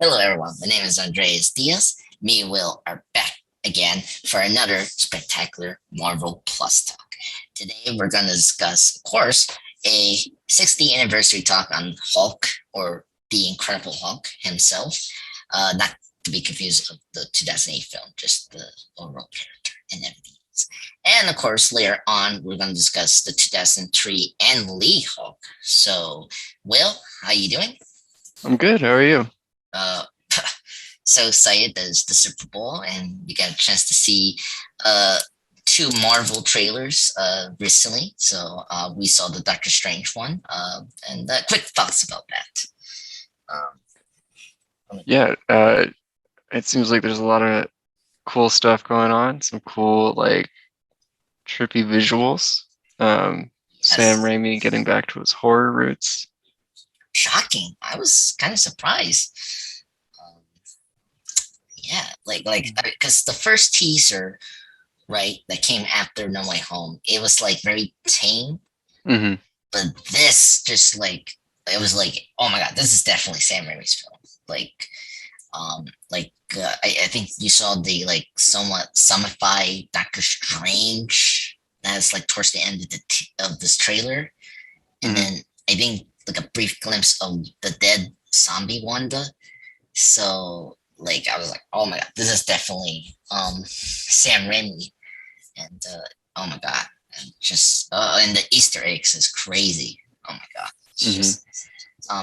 Hello, everyone. My name is Andreas Diaz. Me and Will are back again for another spectacular Marvel Plus talk. Today, we're going to discuss, of course, a 60th anniversary talk on Hulk, or the Incredible Hulk himself. Not to be confused with the 2008 film, just the overall character and everything else. And of course, later on, we're going to discuss the 2003 and Lee Hulk. So, Will, how you doing? I'm good. How are you? Uh, so excited that it's the Super Bowl and we got a chance to see uh, two Marvel trailers recently. So we saw the Doctor Strange one and quick thoughts about that. Yeah, it seems like there's a lot of cool stuff going on. Some cool, trippy visuals. Sam Yes, Raimi getting back to his horror roots. shocking. I was kind of surprised. Um, yeah, like because the first teaser, right, that came after No Way Home, it was like very tame. Hmm. But this just like it was like, oh my god, this is definitely Sam Raimi's film. I think you saw the like somewhat summified Doctor Strange that's like towards the end of of this trailer, and Hmm. then I think like a brief glimpse of the dead zombie Wanda. So like I was like, oh my god, this is definitely Sam Raimi, and oh my god, and just and the Easter eggs is crazy. Oh my god, it's Hmm. just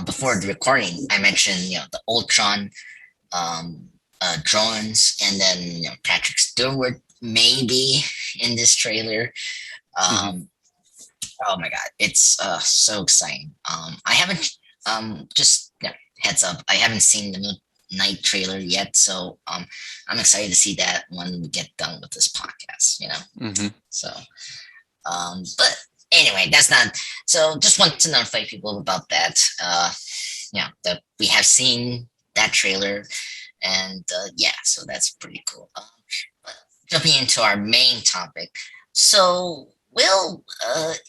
before the recording, I mentioned the Ultron um, drones, and then Patrick Stewart maybe in this trailer. Hmm. Um, oh my god, it's so exciting. I haven't just heads up, I haven't seen the Moon Knight trailer yet, so I'm excited to see that when we get done with this podcast. Hmm. So but anyway, that's not. So just want to notify people about that. That we have seen that trailer, and yeah, so that's pretty cool. But jumping into our main topic, so Will,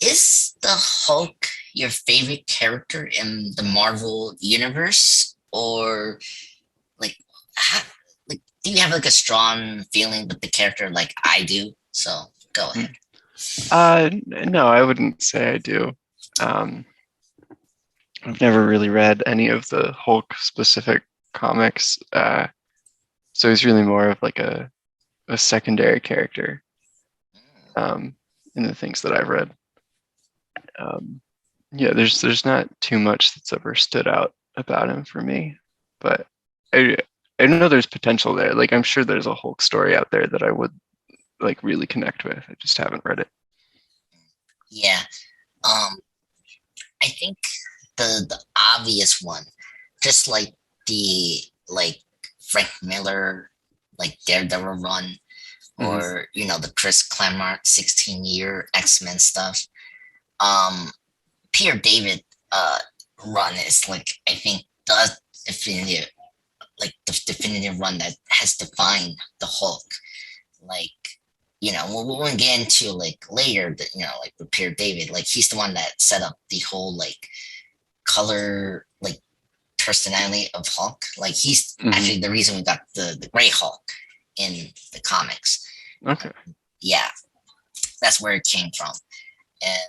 is the Hulk your favorite character in the Marvel universe, or like, how, like, do you have like a strong feeling with the character like I do? So go ahead. No, I wouldn't say I do. Um, I've never really read any of the Hulk specific comics, so he's really more of like a secondary character um, in the things that I've read. Um, yeah, there's not too much that's ever stood out about him for me, but I I know there's potential there. Like I'm sure there's a Hulk story out there that I would like really connect with. I just haven't read it. Yeah. Um, I think the obvious one, just like the like Frank Miller, like Daredevil run, Hmm. or the Chris Claremont 16-year X-Men stuff. Um, Peter David run is like I think the definitive the definitive run that has defined the Hulk. Like we'll get into like later that like with Peter David, like he's the one that set up the whole like color like personality of Hulk. Like he's Hmm. actually the reason we got the Gray Hulk in the comics. Okay. Yeah, that's where it came from. And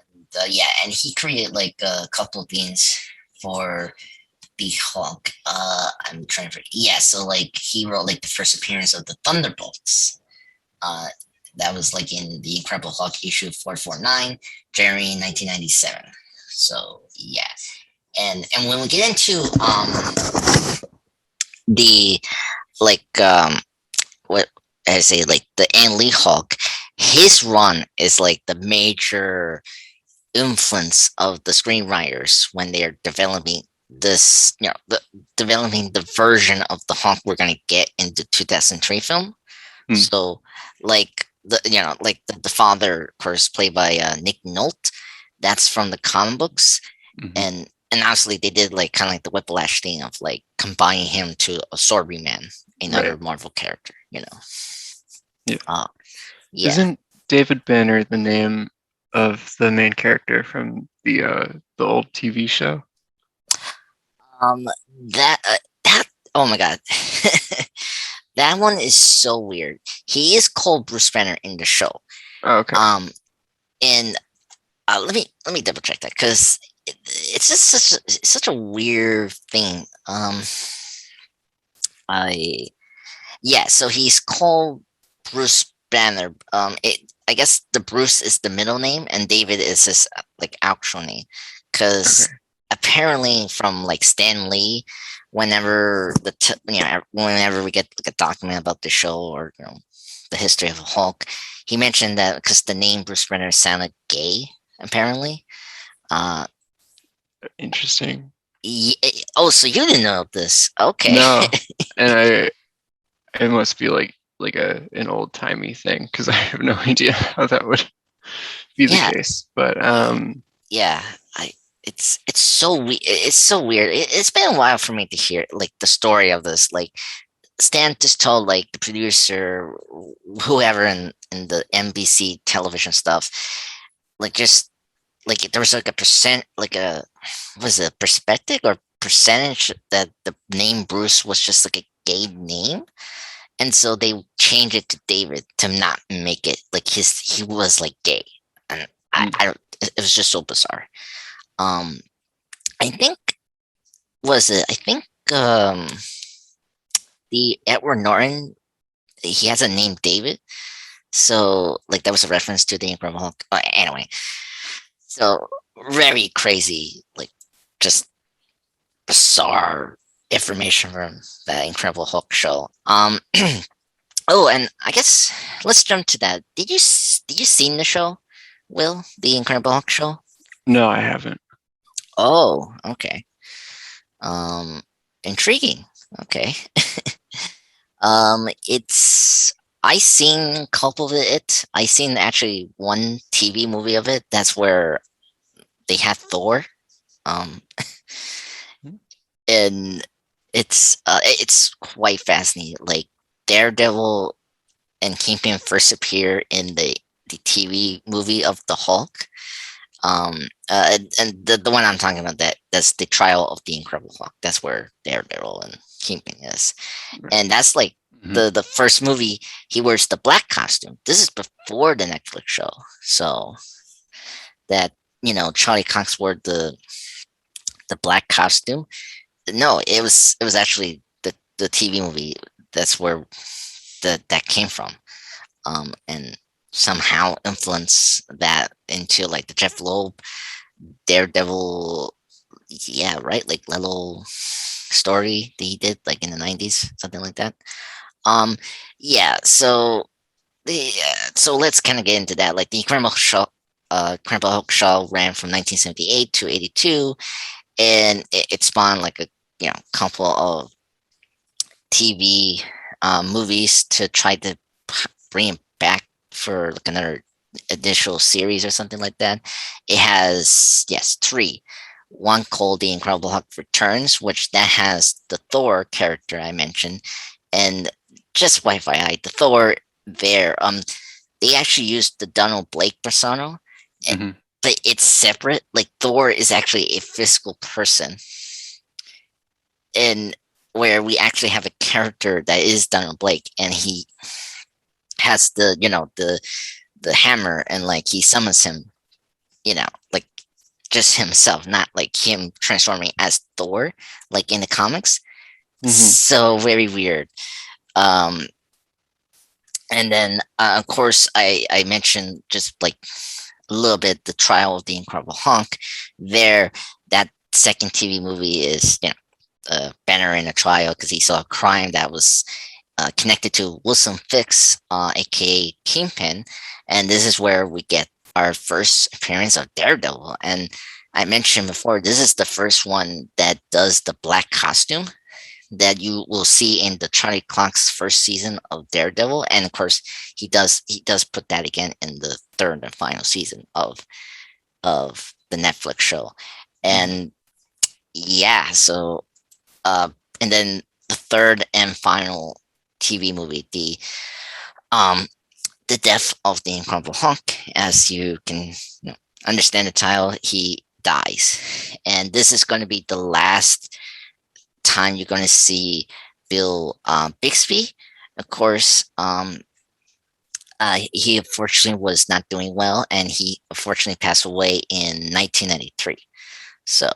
yeah, and he created like a couple of things for the Hulk. I'm trying to. Yeah, so like he wrote like the first appearance of the Thunderbolts. Uh, that was like in the Incredible Hulk issue 449, January 1997. So yeah, and when we get into the like what I say like the An Lee Hulk, his run is like the major influence of the screenwriters when they're developing this, developing the version of the Hulk we're gonna get in the 2003 film. Mm. So, like the father, of course, played by Nick Nolte. That's from the comic books, Hmm. and honestly, they did like kind of like the Whiplash thing of like combining him to a Sorry-Man, Right. another Marvel character. Yeah. Uh, yeah. Isn't David Banner the name of the main character from the old TV show? Um, that that Oh my god. That one is so weird. He is called Bruce Banner in the show. Oh, okay. And let me double check that because it's just such a weird thing. I Yeah, so he's called Bruce Banner. I guess the Bruce is the middle name, and David is his like actual name. Because Okay. apparently, from like Stan Lee, whenever whenever we get like a document about the show or the history of Hulk, he mentioned that because the name Bruce Banner sounded gay, apparently. Uh, Interesting. oh, so you didn't know this? Okay. No, and it must be like an old timey thing because I have no idea how that would be the Yeah, case. But yeah. I it's so it's so weird. It's been a while for me to hear like the story of this. Like Stan just told like the producer, whoever in the NBC television stuff, like just like there was like a percent, like a was it a perspective or percentage that the name Bruce was just like a gay name, and so they changed it to David to not make it like he was like gay, and I don't. It was just so bizarre. Um, I think I think the Edward Norton, he has a name David, so like that was a reference to the Incredible Hulk. Anyway, so very crazy, like just bizarre information from the Incredible Hulk show. Oh, and I guess let's jump to that. Did you seen the show, Will, the Incredible Hulk show? no, I haven't. Oh, okay. Um, Intriguing. Okay. It's I seen a couple of it. I seen actually one TV movie of it. That's where they had Thor. Um, and it's quite fascinating. Like Daredevil and Kingpin first appear in the TV movie of the Hulk. And the one I'm talking about, that's the trial of the Incredible Hulk. That's where Daredevil and Kingpin is, and that's like Mhm. the first movie he wears the black costume. This is before the Netflix show, so that Charlie Cox wore the black costume. No, it was actually the TV movie. That's where that came from, and somehow influence that into like the Jeff Loeb Daredevil, yeah, right, like little story that he did like in the 90s, something like that. Um, yeah, so let's kind of get into that. Like the Incredible Hulk show ran from 1978 to 82, and it spawned like a couple of TV movies to try to bring it back for like another additional series or something like that. It has, yes, three. One called The Incredible Hulk Returns, which that has the Thor character I mentioned, and just FYI, the Thor there, they actually used the Donald Blake persona, eh, Mhm. but it's separate. Like Thor is actually a physical person, and where we actually have a character that is Donald Blake, and he has the hammer, and like he summons him, like just himself, not like him transforming as Thor, like in the comics. Mhm. So very weird. Um, and then of course I mentioned just like a little bit the trial of the Incredible Hulk. There, that second TV movie is Banner in a trial because he saw a crime that was connected to Wilson Fix, aka Kingpin, and this is where we get our first appearance of Daredevil. And I mentioned before, this is the first one that does the black costume that you will see in the Charlie Cox first season of Daredevil, and of course he does put that again in the third and final season of the Netflix show. Mhm. And yeah, so uh, and then the third and final TV movie, um the death of the Incredible Hulk. As you can understand the title, he dies, and this is going to be the last time you're going to see Bill Bixby. Of course, he unfortunately was not doing well, and he unfortunately passed away in 1993. So,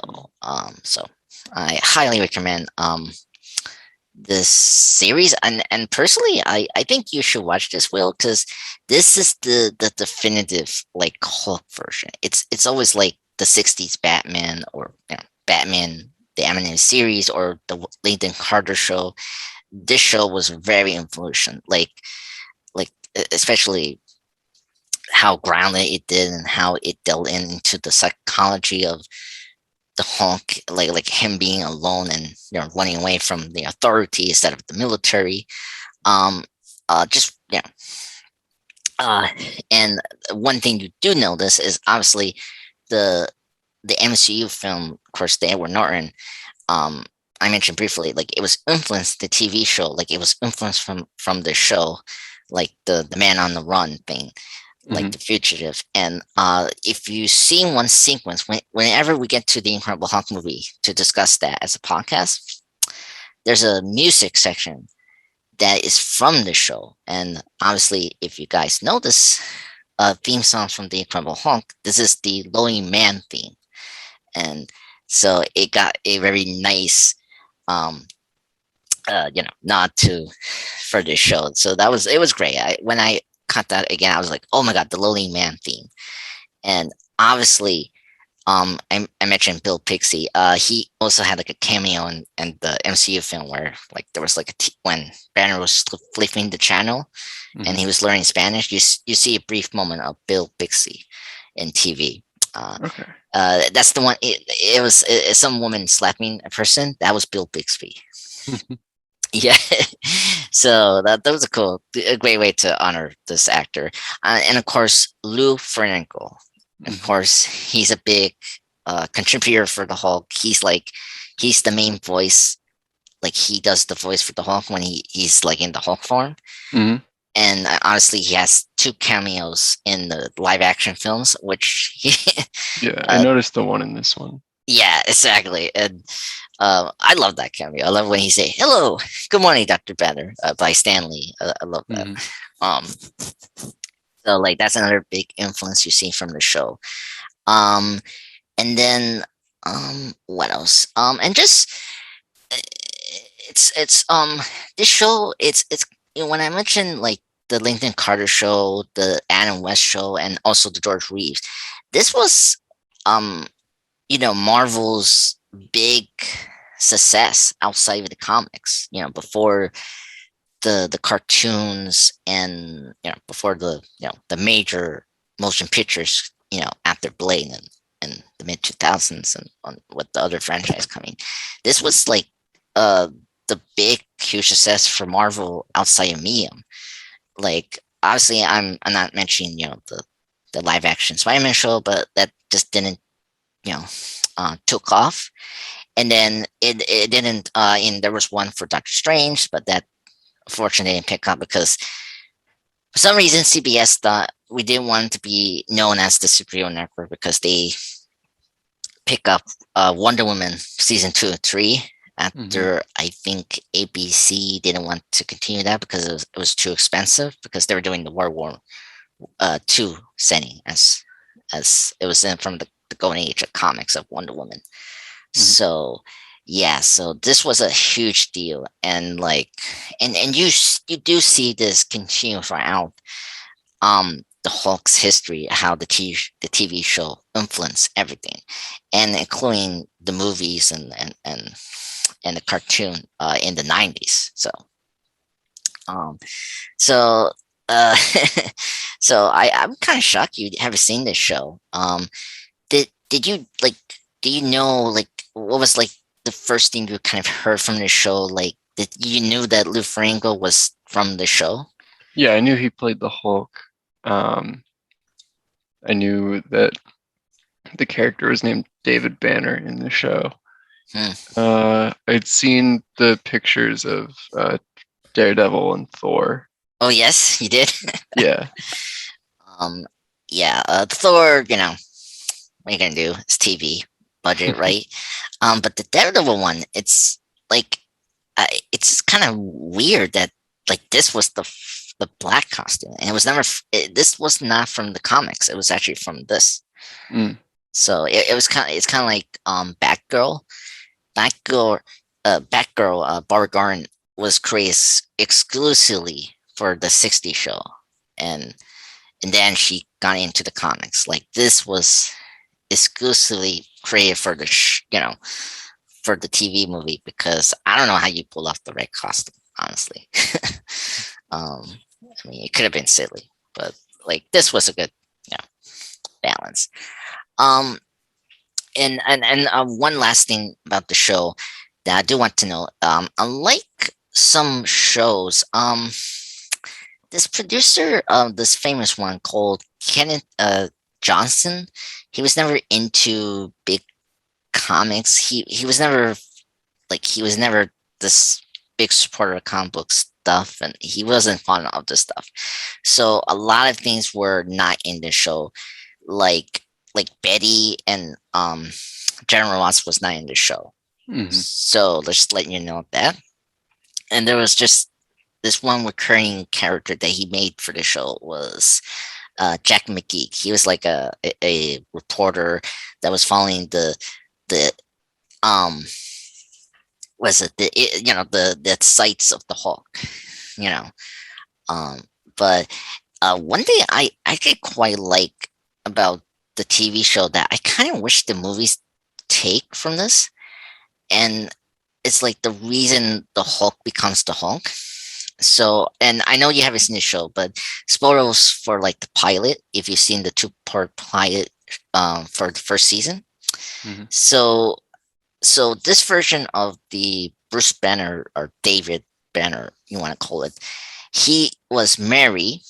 so I highly recommend this series, and personally, I think you should watch this, Will, because this is the definitive like Hulk version. It's always like the '60s Batman, or Batman the animated series, or the Nathan Carter show. This show was very influential, like especially how grounded it did and how it delved into the psychology of the Hulk, like him being alone and running away from the authority instead of the military. Just uh, and one thing you do notice is obviously the the MCU film, of course, the Edward Norton. Um, I mentioned briefly, like it was influenced the TV show, like it was influenced from the show, like the Man on the Run thing, like the fugitive. And if you see one sequence, whenever we get to the Incredible Hulk movie to discuss that as a podcast, there's a music section that is from the show. And obviously, if you guys know this theme song from the Incredible Hulk, this is the Lonely Man theme. And so it got a very nice nod to for this show. So it was great. When I caught that again, I was like, oh my god, the Lonely Man theme. And obviously, I mentioned Bill Pixie. He also had like a cameo in the MCU film where like there was like when Banner was flipping the channel and he was learning Spanish. You see a brief moment of Bill Pixie in TV. Okay. That's the one. It was some woman slapping a person. That was Bill Bixby. Yeah. So that was a great way to honor this actor. And of course, Lou Ferrigno. Of course, he's a big contributor for the Hulk. He's the main voice. Like he does the voice for the Hulk when he's like in the Hulk form. And honestly, he has 2 cameos in the live action films, which yeah, I noticed the one in this one. Yeah, exactly. And I love that cameo. I love when he say "Hello, good morning, Dr. Banner" by Stanley. I love that. So like that's another big influence you see from the show. And then what else? And just it's this show. It's when I mentioned like the Lincoln Carter show, the Adam West show, and also the George Reeves. This was Marvel's big success outside of the comics, before the cartoons and before the major motion pictures, after Blade and the mid 2000s and with the other franchise coming. This was like the big huge success for Marvel outside of medium. Like obviously I'm not mentioning the live action Spider-Man show, but that just didn't took off. And then it didn't there was one for Doctor Strange, but that unfortunately didn't pick up because for some reason CBS thought we didn't want to be known as the superhero network because they pick up Wonder Woman season 2 and 3 after I think ABC didn't want to continue that because it was too expensive because they were doing the World War II setting as it was from the golden age of comics of Wonder Woman. So yeah, so this was a huge deal, and like and you do see this continue throughout the Hulk's history, how the TV show influenced everything, and including the movies and the cartoon in the 90s. So so so I'm kind of shocked you haven't seen this show. Did you like? Do you know like what was like the first thing you kind of heard from the show? Like, did you knew that Lou Ferrigno was from the show? Yeah, I knew he played the Hulk. I knew that the character was named David Banner in the show. I'd seen the pictures of Daredevil and Thor. Oh yes, you did. Yeah. Thor. What are you gonna do? It's TV budget, right? But the Daredevil one, it's like it's kind of weird that like this was the black costume, and it was never. This was not from the comics. It was actually from this. Mm. So it was it's kind of like Batgirl. Batgirl, Batgirl, Barbara Gordon was created exclusively for the '60s show, and then she got into the comics. Like this was exclusively created for the for the TV movie, because I don't know how you pull off the red costume, honestly. um, I mean, it could have been silly, but like this was a good, you know, balance. Um, and one last thing about the show that I do want to know. Unlike some shows, this producer of this famous one called Kenneth Johnson, he was never into big comics. He was never this big supporter of comic book stuff, and he wasn't fond of this stuff. So a lot of things were not in the show, like Betty and General Ross was not in the show. Mm-hmm. So let's let you know that. And there was just this one recurring character that he made for the show was Jack McGeek. He was like a reporter that was following the um was it the the sights of the Hulk, you know. Um, but one thing I did quite like about the TV show that I kind of wish the movies take from this, and it's like the reason the Hulk becomes the Hulk. So, and I know you haven't seen the show, but spoilers for like the pilot, if you've seen the two-part pilot for the first season. Mm-hmm. So this version of the Bruce Banner, or David Banner, you want to call it, he was married.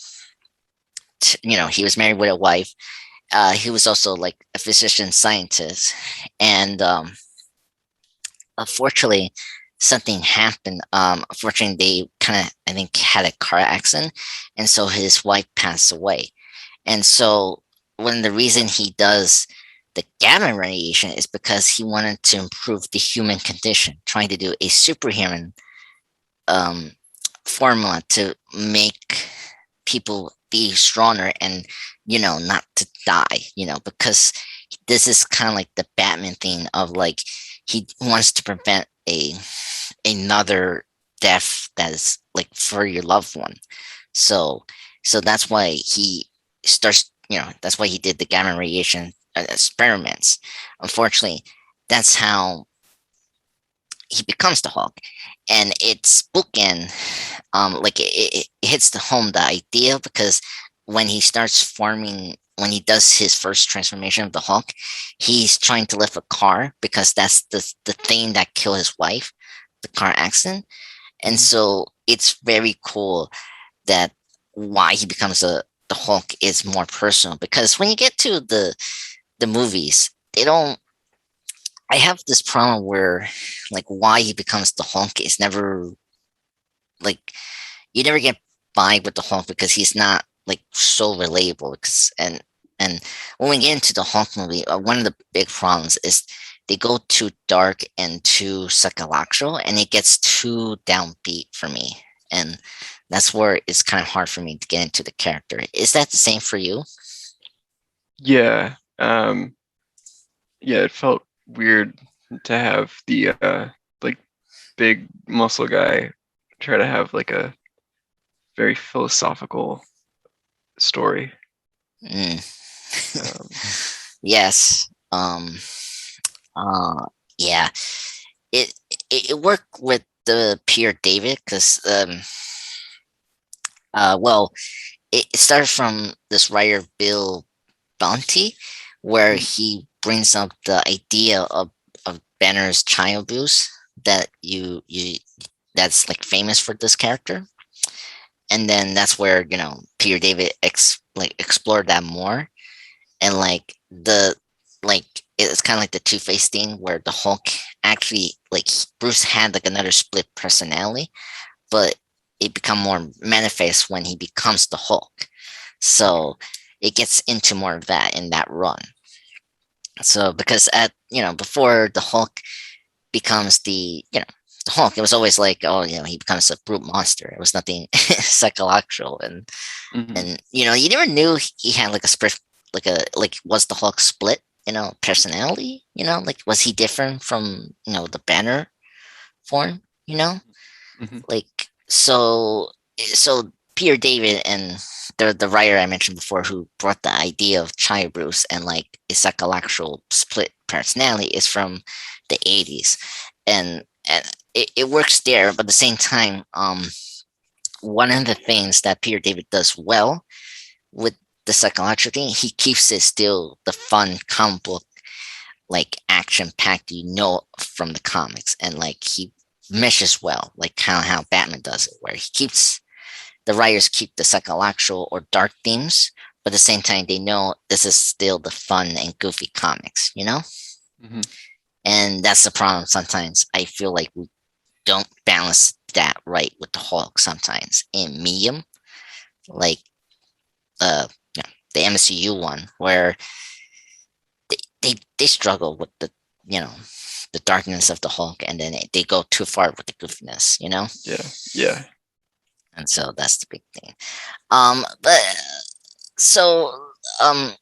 He was married with a wife. He was also like a physician scientist, and unfortunately, something happened. Unfortunately, they kind of, I think, had a car accident, and so his wife passed away. And so, one of the reason he does the gamma radiation is because he wanted to improve the human condition, trying to do a superhuman um, formula to make people be stronger and not to die. Because this is kind of like the Batman thing of like he wants to prevent another death that is like for your loved one. So that's why he starts. That's why he did the gamma radiation experiments. Unfortunately, that's how he becomes the Hulk, and it's bookend. Like it hits the home the idea, because when he starts forming, when he does his first transformation of the Hulk, he's trying to lift a car because that's the thing that killed his wife, the car accident. And so it's very cool that why he becomes the Hulk is more personal, because when you get to the movies, they don't. I have this problem where like why he becomes the Hulk is never like you never get by with the Hulk, because he's not like so relatable. Because and when we get into the Hulk movie, one of the big problems is they go too dark and too psychological, and it gets too downbeat for me, and that's where it's kind of hard for me to get into the character. Is that the same for you? Yeah. Yeah, it felt weird to have the like big muscle guy try to have like a very philosophical story. Mm. Um, Yes. Yeah. It worked with the Pierre David, because well, it started from this writer Bill Bounty, where he brings up the idea of Banner's child abuse that that's like famous for this character. And then that's where Peter David explored that more, and like it's kind of like the Two-Face thing, where the Hulk actually, like, Bruce had like another split personality, but it become more manifest when he becomes the Hulk. So it gets into more of that in that run. So because before the Hulk becomes the the Hulk, it was always like, oh, he becomes a brute monster. It was nothing psychological, Mhm. and you never knew he had like a split, like was the Hulk split, personality, like was he different from the Banner form, Mhm. like so Peter David and the writer I mentioned before who brought the idea of Chai Bruce and like a psychological split personality is from the 80s, and it works there, but at the same time, one of the things that Peter David does well with the psychological thing, he keeps it still the fun comic book like action packed, from the comics, and like he meshes well, like how Batman does it, where the writers keep the psychological or dark themes, but at the same time they know this is still the fun and goofy comics. Mhm. And that's the problem. Sometimes I feel like we don't balance that right with the Hulk sometimes in medium, like uh the MCU one, where they struggle with you know the darkness of the Hulk, and then they go too far with the goofiness. Yeah. Yeah. And so that's the big thing. But so um,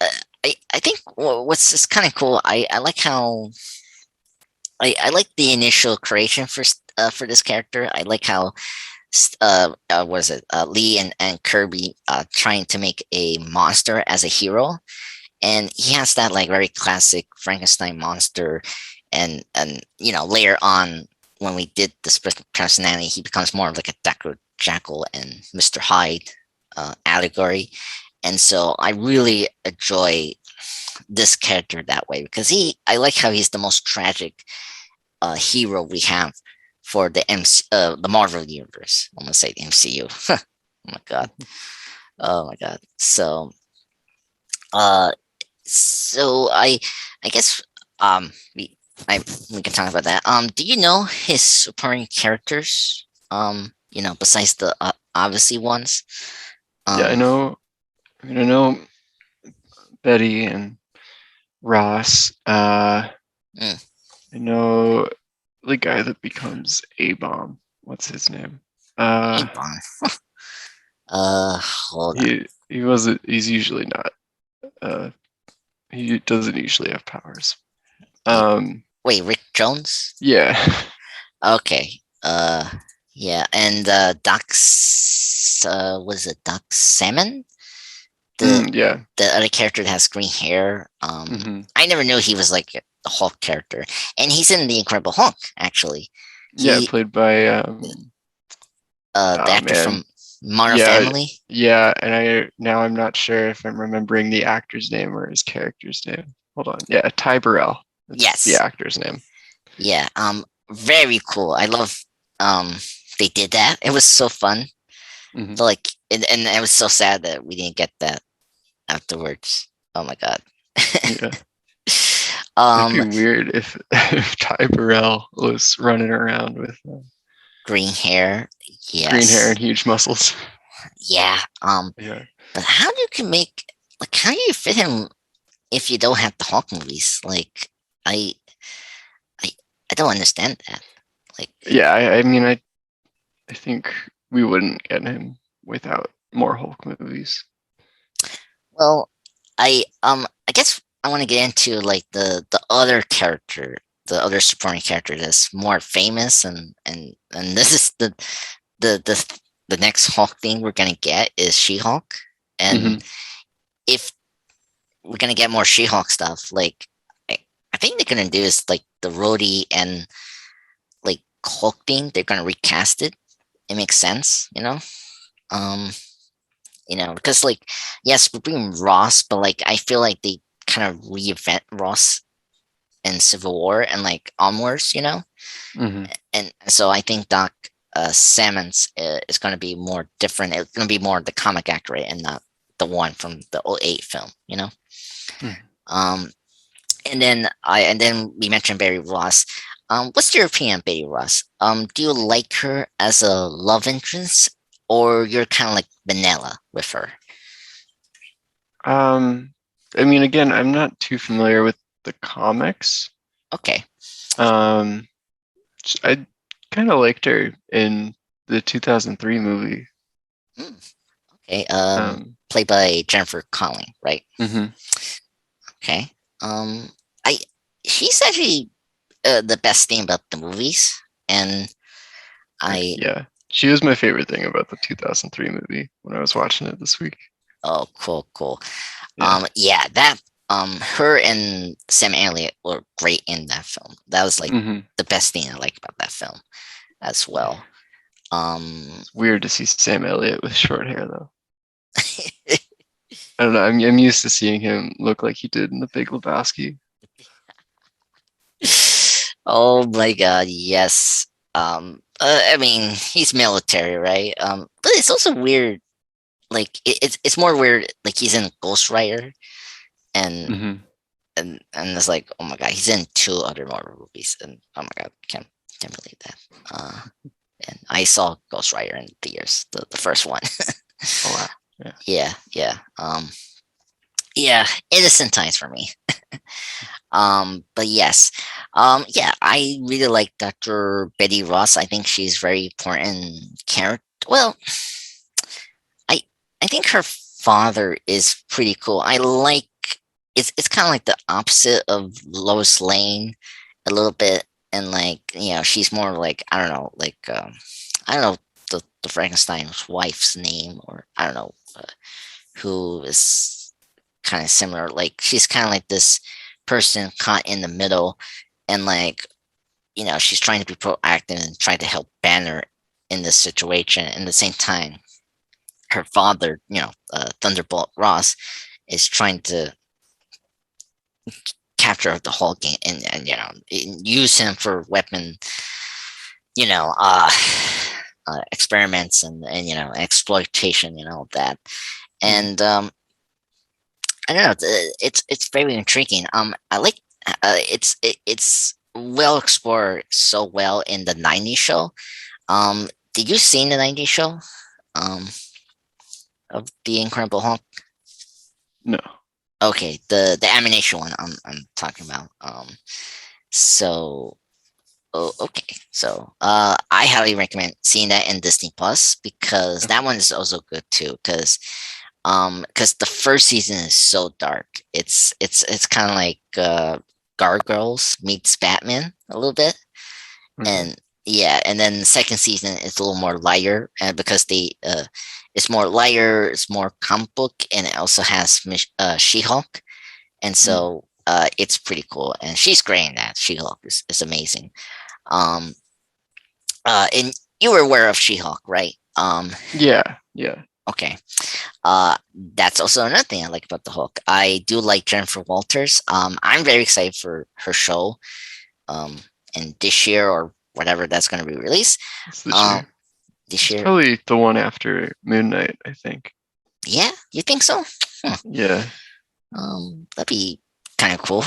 uh, I think what's just kind of cool. I like how I like the initial creation for this character. I like how what is it, Lee and Kirby trying to make a monster as a hero, and he has that like very classic Frankenstein monster, and later on when we did the split personality, he becomes more of like a Dr. Jackal and Mr. Hyde allegory, and so I really enjoy this character that way because I like how he's the most tragic hero we have for the Marvel universe. I'm gonna say the MCU. Oh my god. Oh my god. Uh, so I guess we can talk about that. Do you know his supporting characters? Besides the obviously ones. Yeah. Um, I know Betty and Ross. mm, I know the guy that becomes A Bomb. What's his name? A Uh, bomb. Hold on. he's usually not. Uh, he doesn't usually have powers. A, Um, wait, Rick Jones. yeah. Okay. Yeah, and was it Doc Salmon? The Yeah. the other character that has green hair. Hmm. I never knew he was like a Hulk character, and he's in the Incredible Hulk. Actually, Yeah, he played by the oh actor man. from Modern Yeah, Family. yeah, and I'm not sure if I'm remembering the actor's name or his character's name. Hold on. Yeah, Ty Burrell. That's the Yes, actor's name. yeah. Very cool. I love um they did that. It was so fun. Hmm. But like, and it was so sad that we didn't get that afterwards. Oh my god. Yeah. It'd be um, weird if if Ty Burrell was running around with Green hair. green hair and Yes. huge muscles. Yeah. Yeah. But how do you make like how do you fit him if you don't have the Hawk movies? Like I I I don't understand that. Like Yeah, I mean I think we wouldn't get him without more Hulk movies. well, I guess I want to get into like the other character, the other supporting character that's more famous and this is the the the next Hulk thing we're gonna get is She-Hulk. Hmm. And if we're gonna get more She-Hulk stuff, like I, I think they're gonna do is like the Rhodey and like Hulk thing, they're gonna recast it. It makes sense. Um, because like yes, we're bringing Ross, but like I feel like they kind of reinvent Ross in Civil War and like onwards. Hmm. And so I think Doc Salmons is going to be more different. It's going to be more the comic actor and not the one from the '08 film. Hmm. Um, and then we mentioned Barry Ross. What's your opinion on Barry Ross? Do you like her as a love interest, or you're kind of like vanilla with her? Um, I mean, again, I'm not too familiar with the comics. Okay. Um, I kind of liked her in the 2003 movie. Hmm, okay. Um, Played by Jennifer Connelly, right? mhm. Okay. Um, I she's actually the best thing about the movies, and I Yeah, she was my favorite thing about the 2003 movie when I was watching it this week. oh, cool, cool. Yeah. Yeah, that her and Sam Elliott were great in that film. That was like Hmm. the best thing I like about that film as well. Um, It's weird to see Sam Elliott with short hair, though. I don't know. I'm used to seeing him look like he did in The Big Lebowski. oh my god, yes. I mean, he's military, right? But it's also weird. Like it's more weird. Like he's in Ghost Rider, and Hmm. and it's like, oh my god, he's in two other Marvel movies, and oh my god, can't believe that. And I saw Ghost Rider in theaters, the first one. Oh wow. Yeah. yeah, yeah, yeah, innocent times for me. But yes, yeah, I really like Dr. Betty Ross. I think she's very important character. Well, I I think her father is pretty cool. I like it's kind of like the opposite of Lois Lane a little bit, and like she's more like I don't know the Frankenstein's wife's name, or I don't know who is kind of similar. Like she's kind of like this person caught in the middle, and like she's trying to be proactive and trying to help Banner in this situation. And at the same time, her father, Thunderbolt Ross, is trying to capture the Hulk and use him for weapon, you know, uh, experiments and exploitation, that. Mhm. And I don't know. It's very intriguing. I like it's well explored so well in the '90s show. Did you see the '90s show? Um, of the Incredible Hulk. No. Okay, the animation one I'm talking about. So oh, okay, so I highly recommend seeing that in Disney Plus, because that Okay. one is also good too. Because the first season is so dark. It's kind of like Gargoyles meets Batman a little bit, Okay. and yeah, and then the second season is a little more lighter, and because it's more lighter, it's more comic book, and it also has She-Hulk, and Mm. so it's pretty cool, and she's great in that. She-Hulk is amazing. Um, and you were aware of She-Hulk, right? Yeah. Yeah. Okay. That's also another thing I like about the Hulk. I do like Jennifer Walters. I'm very excited for her show. Um, in this year or whatever that's going to be released. It's this Um, year. this It's year. probably the one after Moon Knight, I think. Yeah, you think so? Huh. Yeah. That'd be kind of cool.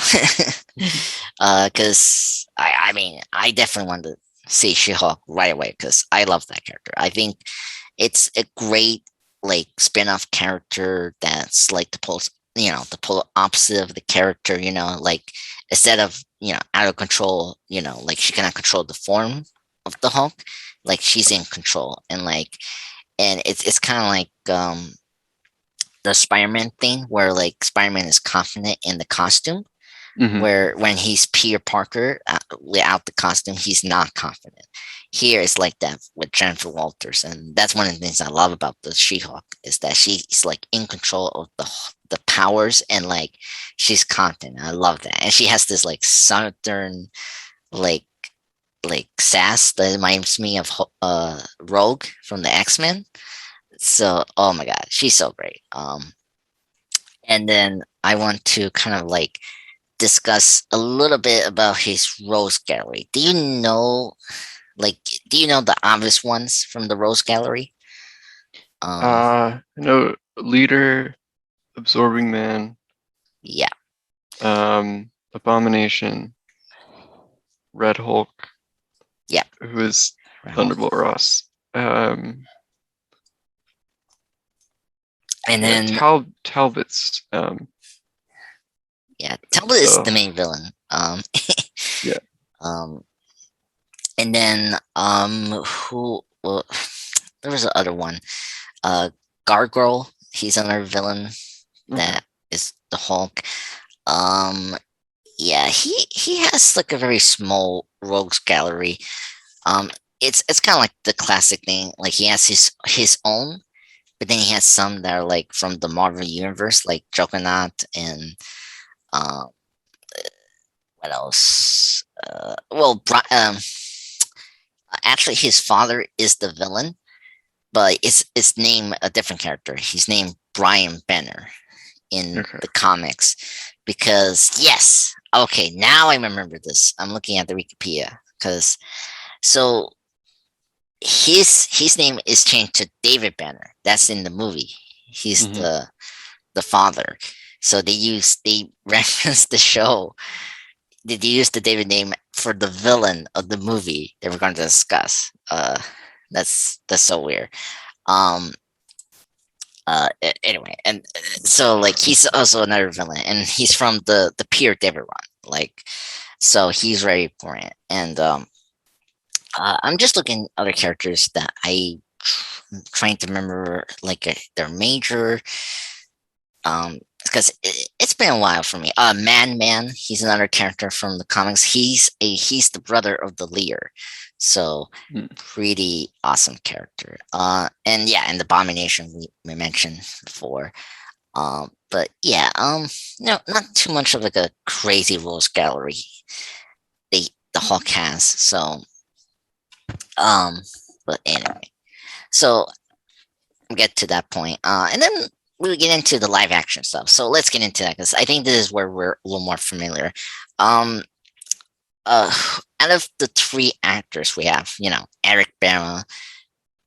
Because I mean, I definitely want to see She-Hulk right away because I love that character. I think it's a great like spin-off character that's like the polar opposite of the character. Like instead of out of control, like she cannot control the form of the Hulk, like she's in control, and it's kind of like the Spider-Man thing where like Spider-Man is confident in the costume, Hmm. where when he's Peter Parker without the costume, he's not confident. Here it's like that with Jennifer Walters, and that's one of the things I love about the She-Hulk is that she's like in control of the powers, and like she's confident. I love that, and she has this like southern like sass that reminds me of Rogue from the X-Men. So oh my god, she's so great. And then I want to kind of like discuss a little bit about his Rose Gallery. Like, do you know the obvious ones from the Rose Gallery? Um, I know Leader, Absorbing Man, yeah, Abomination, Red Hulk, yeah, who is Red-Hulk. Thunderbolt Ross. Um, And yeah, then Talbot's. yeah, Talbot is the The main villain. yeah. Um, And then who? Well, there was the other one. Uh, Gargoyle. He's another villain Okay. that is the Hulk. Um, yeah, he has like a very small rogues gallery. Um, it's kind of like the classic thing. Like he has his own, but then he has some that are like from the Marvel universe, like Juggernaut and uh, what else? Actually, his father is the villain, but it's named a different character. He's named Brian Banner in Okay. the comics because yes, okay, now I remember this. I'm looking at the Wikipedia because so his name is changed to David Banner. That's in the movie. He's Hmm. the father. So they reference the show. They use the David name for the villain of the movie that we're going to discuss. That's so weird. Um, anyway, and so like he's also another villain, and he's from the Peer David run. Like, so he's very important. And I'm just looking at other characters that I'm trying to remember, like their major. Because it's been a while for me. Man, he's another character from the comics. He's the brother of the Lear, so pretty awesome character. And yeah, and the Abomination we mentioned before. But yeah, no, not too much of like a crazy rules gallery. The Hulk has so um, but anyway, so we get to that point, and then we get into the live action stuff. So let's get into that because I think this is where we're a little more familiar. Um, uh, out of the three actors we have, Eric Bana,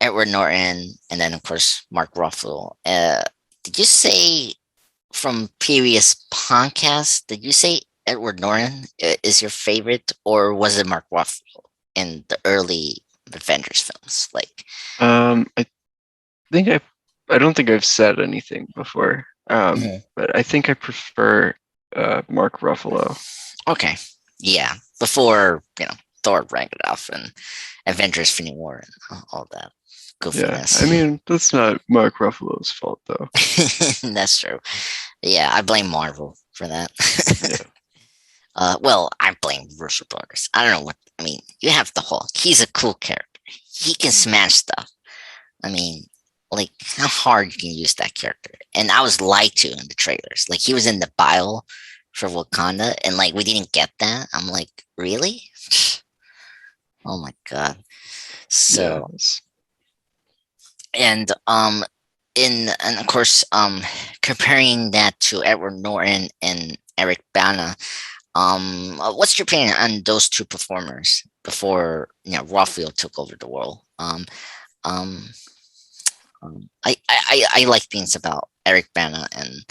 Edward Norton, and then of course Mark Ruffalo. Did you say from previous podcasts? Did you say Edward Norton is your favorite, or was it Mark Ruffalo in the early Avengers films? Like, I think I don't think I've said anything before. mhm. But I think I prefer Mark Ruffalo. Okay, yeah, before Thor Ragnarok and Avengers: Infinity War and all that Yeah, I goofiness. mean that's not Mark Ruffalo's fault though. That's true. Yeah, I blame Marvel for that. Yeah. Well, I blame Russo Brothers. I don't know what I mean. You have the Hulk. He's a cool character. He can smash stuff. I mean, like how hard you can use that character. And I was lied to in the trailers. Like he was in the bio for Wakanda, and like we didn't get that. I'm like, really? Oh my god. Yeah. So and and of course comparing that to Edward Norton and Eric Bana, what's your opinion on those two performers before Raphael took over the role? Um, I like things about Eric Bana and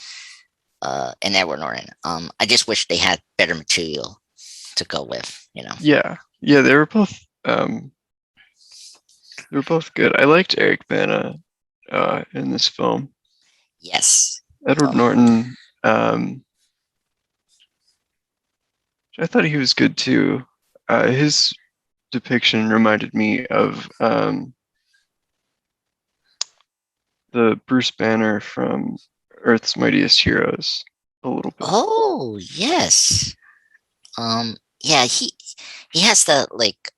Edward Norton. I just wish they had better material to go with. Yeah. Yeah, they were both good. I liked Eric Bana in this film. Yes. Edward Oh, Norton, I thought he was good too. His depiction reminded me of the Bruce Banner from Earth's Mightiest Heroes a little bit. oh yes. Yeah, he has that like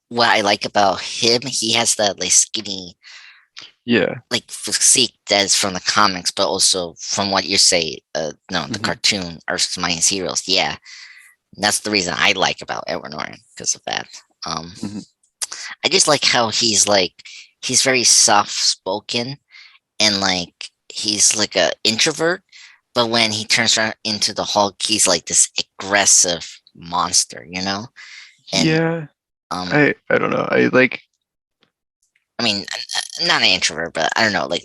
what I like about him. He has that like skinny Yeah. like physique that's from the comics, but also from what you say, no, the Hmm. cartoon Earth's Mightiest Heroes. Yeah, that's the reason I like about Edward Norton because of that. Um, Hmm. I just like how he's very soft spoken and like he's like a introvert, but when he turns around into the Hulk, he's like this aggressive monster. And Yeah. um, I don't know. I mean, not an introvert, but I don't know, like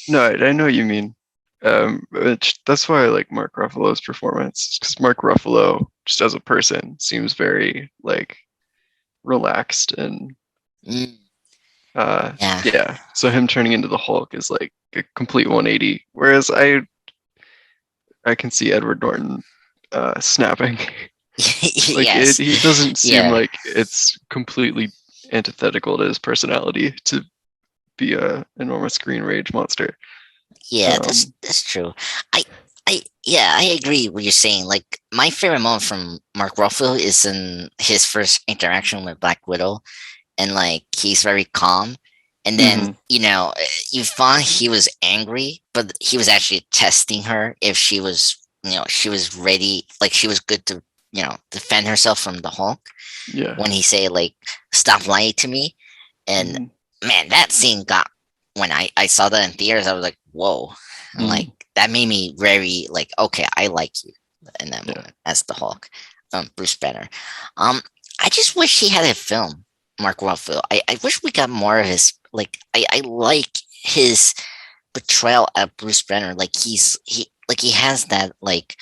No, I know what you mean. That's why I like Mark Ruffalo's performance because Mark Ruffalo, just as a person, seems very like relaxed and mm, yeah. yeah. So him turning into the Hulk is like a complete 180. Whereas I can see Edward Norton snapping. Like Yes. he doesn't seem Yeah. like it's completely antithetical to his personality to be a enormous green rage monster. Yeah, Um, that's true. I yeah, I agree with you saying. Like my favorite moment from Mark Ruffalo is in his first interaction with Black Widow, and like he's very calm, and then mhm, you find he was angry, but he was actually testing her if she was she was ready, like she was good to defend herself from the Hulk yeah. when he say like stop lying to me, and Mhm, man, that scene got when I saw that in theaters, I was like, whoa. And like mhm, that made me very like, okay, I like you in that yeah. moment as the Hulk, Bruce Banner. Um, I just wish he had a film, Mark Ruffalo. I wish we got more of his. Like, I like his portrayal of Bruce Banner. Like he has that like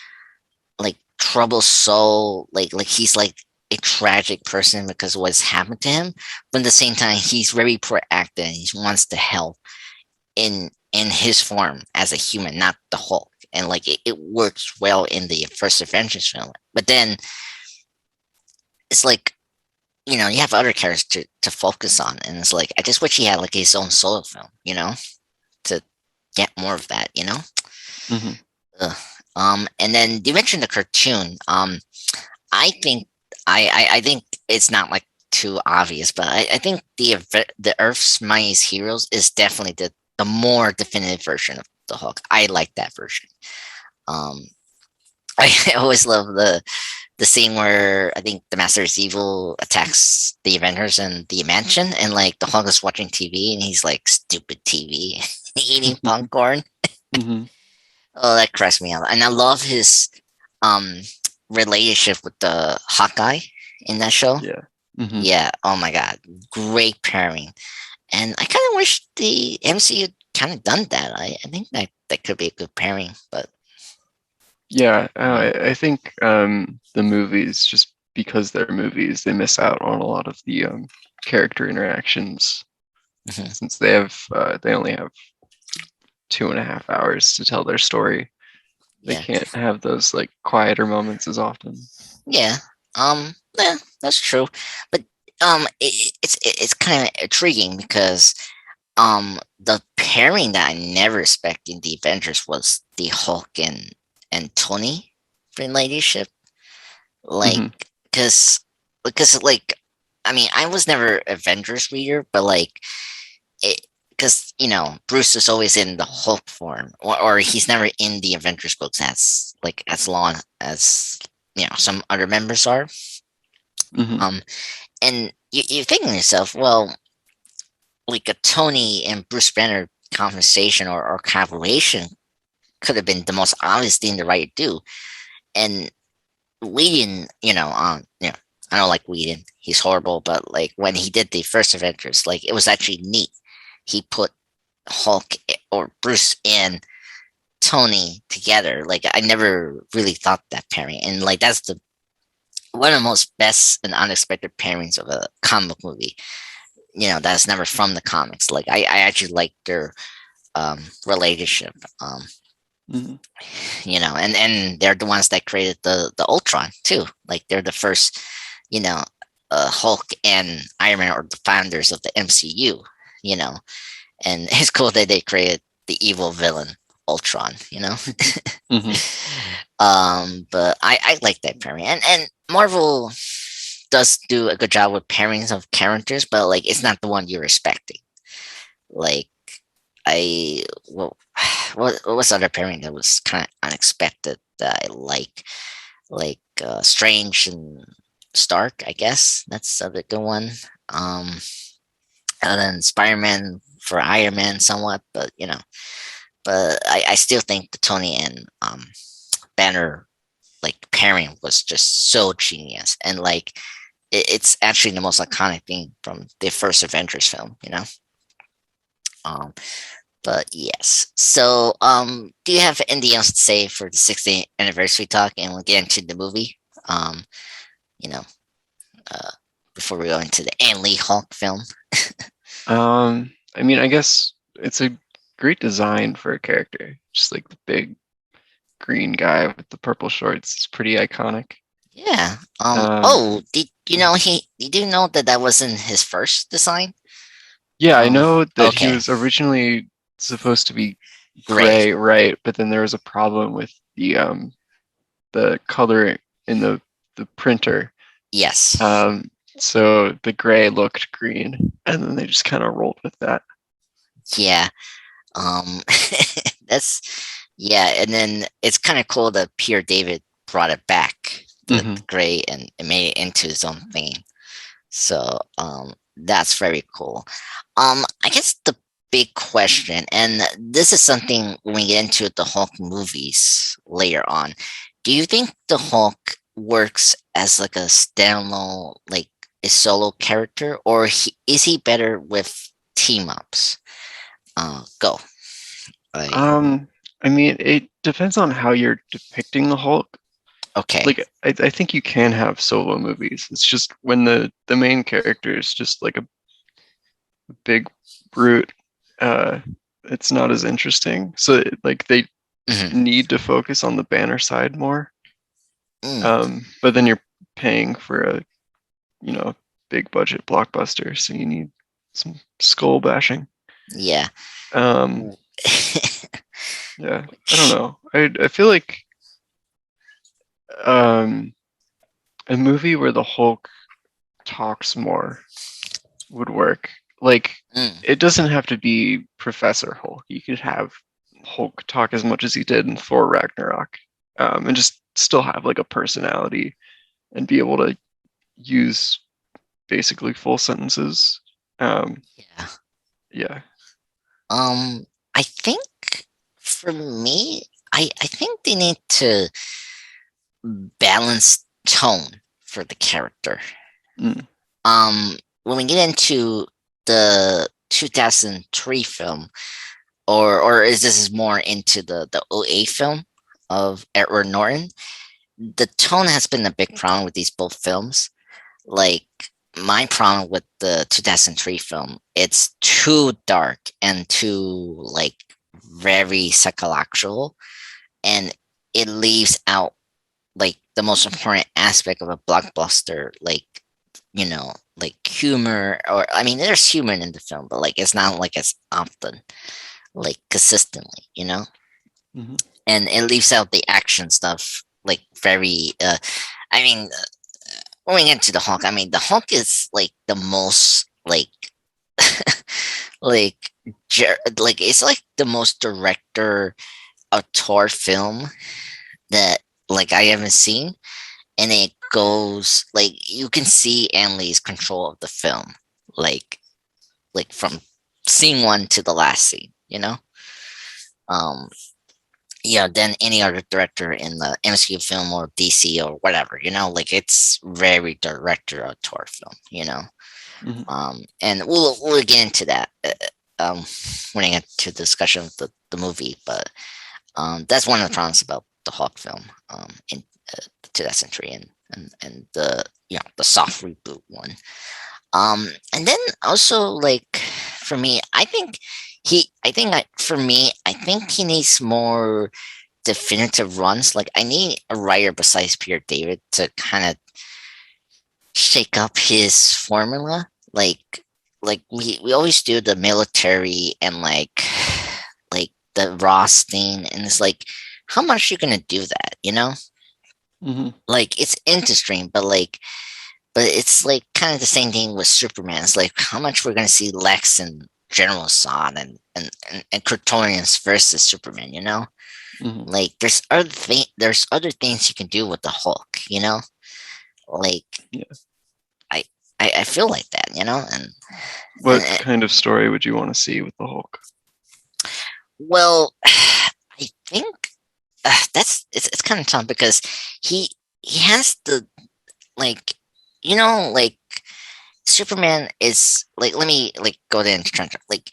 troubled soul. Like he's like a tragic person because of what's happened to him. But at the same time, he's very proactive and he wants to help in his form as a human, not the Hulk. And like it works well in the first Avengers film. But then it's like, you have other characters to focus on. And it's like I just wish he had like his own solo film, to get more of that. Mhm, Ugh. And then you mentioned the cartoon. I think I think it's not like too obvious, but I think the Earth's Mightiest Heroes is definitely the more definitive version of the Hulk. I like that version. Um, I always love the scene where I think the Master is Evil attacks the Avengers in the mansion, and like the Hulk is watching TV, and he's like, "Stupid TV," eating popcorn. mhm, Oh, that cracks me up. And I love his um relationship with the Hawkeye in that show. yeah. Mhm. Yeah. Oh my god, great pairing. And I kind of wish the MCU kind of done that. I think that could be a good pairing, but Yeah, yeah. I think the movies, just because they're movies, they miss out on a lot of the character interactions Mhm. since they only have 2.5 hours to tell their story. They Yeah. can't have those like quieter moments as often. Yeah. Yeah, that's true. But it's kind of intriguing because the pairing that I never expected in the Avengers was the Hulk and Tony relationship. Like, Hmm. because like, I mean, I was never Avengers reader, but like it. Because Bruce is always in the Hulk form, or he's never in the Avengers books as long as some other members are. Hmm. Um, and you're thinking to yourself, well, like a Tony and Bruce Banner conversation or collaboration could have been the most obvious thing to write to do. And Whedon, I don't like Whedon. He's horrible, but like when he did the first Avengers, like it was actually neat. He put Hulk or Bruce and Tony together. Like I never really thought that pairing, and like that's the one of the most best and unexpected pairings of a comic movie. That's never from the comics. Like I actually like their relationship. Hmm. And they're the ones that created the Ultron too. Like they're the first, you know, Hulk and Iron Man are the founders of the MCU. You know, and it's cool that they created the evil villain Ultron. Hmm. But I like that pairing, and Marvel does do a good job with pairings of characters, but like it's not the one you're expecting. Like I well, what was other pairing that was kind of unexpected that I Strange and Stark, I guess that's a good one. Um, and then Spider Man for Iron Man, somewhat, but but I still think the Tony and Banner like pairing was just so genius, and like it's actually the most iconic thing from the first Avengers film. Um, but yes. So, do you have anything else to say for the 60th anniversary talk, and we'll get into the movie? Um, you know, uh, before we go into the Anne Lee Hulk film. I mean, I guess it's a great design for a character. Just like the big green guy with the purple shorts. It's pretty iconic. Yeah. Um, Oh, did you know he? Did you know that that wasn't his first design? yeah, I Um. know that he Okay. was originally supposed to be Gray. gray, right? But then there was a problem with the color in the printer. Yes. Um, so the gray looked green, and then they just kind of rolled with that. Yeah. Um. That's yeah, and then it's kind of cool that Pierre David brought it back, the Hmm. gray, and it made it into his own thing. So that's very cool. I guess the big question, and this is something when we get into the Hulk movies later on. Do you think the Hulk works as like a standalone, like a solo character, or is he better with team ups? Go. Like, Um, I mean, it depends on how you're depicting the Hulk. okay, Like, I think you can have solo movies. It's just when the main character is just like a big brute, uh, it's not as interesting. So like they hmm need to focus on the Banner side more. mm, But then you're paying for a, big budget blockbuster, so you need some skull bashing. yeah. Um, yeah, I don't know. I feel like um, a movie where the Hulk talks more would work. Like, Mm, it doesn't have to be Professor Hulk. You could have Hulk talk as much as he did in Thor Ragnarok, and just still have like a personality and be able to use basically full sentences. Um, yeah. yeah. I think for me, I think they need to balance tone for the character. Mm, When we get into the 2003 film, or is this more into the OA film of Edward Norton? The tone has been a big problem with these both films. Like my problem with the 2003 film, it's too dark and too like very psychological, and it leaves out like the most important aspect of a blockbuster, like like humor, or I mean, there's humor in the film, but like it's not like as often, like consistently, mhm. and it leaves out the action stuff, like very. I mean, going into the Hulk, I mean, the Hulk is like the most like like like it's like the most director auteur film that like I haven't seen, and it goes like you can see Ang Lee's control of the film, like from scene one to the last scene, um yeah, than any other director in the MCU film or DC or whatever, like it's very director auteur film, Mhm. and we'll get into that when I get to the discussion of the movie, but that's one of the problems about the Hawk film in the 2003, and the soft reboot one. And then also like for me, for me, I think he needs more definitive runs. Like I need a writer besides Peter David to kind of shake up his formula. Like we always do the military and like the Ross thing, and it's like how much you gonna do that, Mhm. Like it's interesting, but it's like kind of the same thing with Superman. It's like how much we're gonna see Lex and General Zod and Kryptonians versus Superman, Mhm. Like there's other things you can do with the Hulk, Like Yeah. I I feel like that, and What kind of story would you want to see with the Hulk? well, I think it's kind of tough because he he has the like like Superman is like let me like go there and try like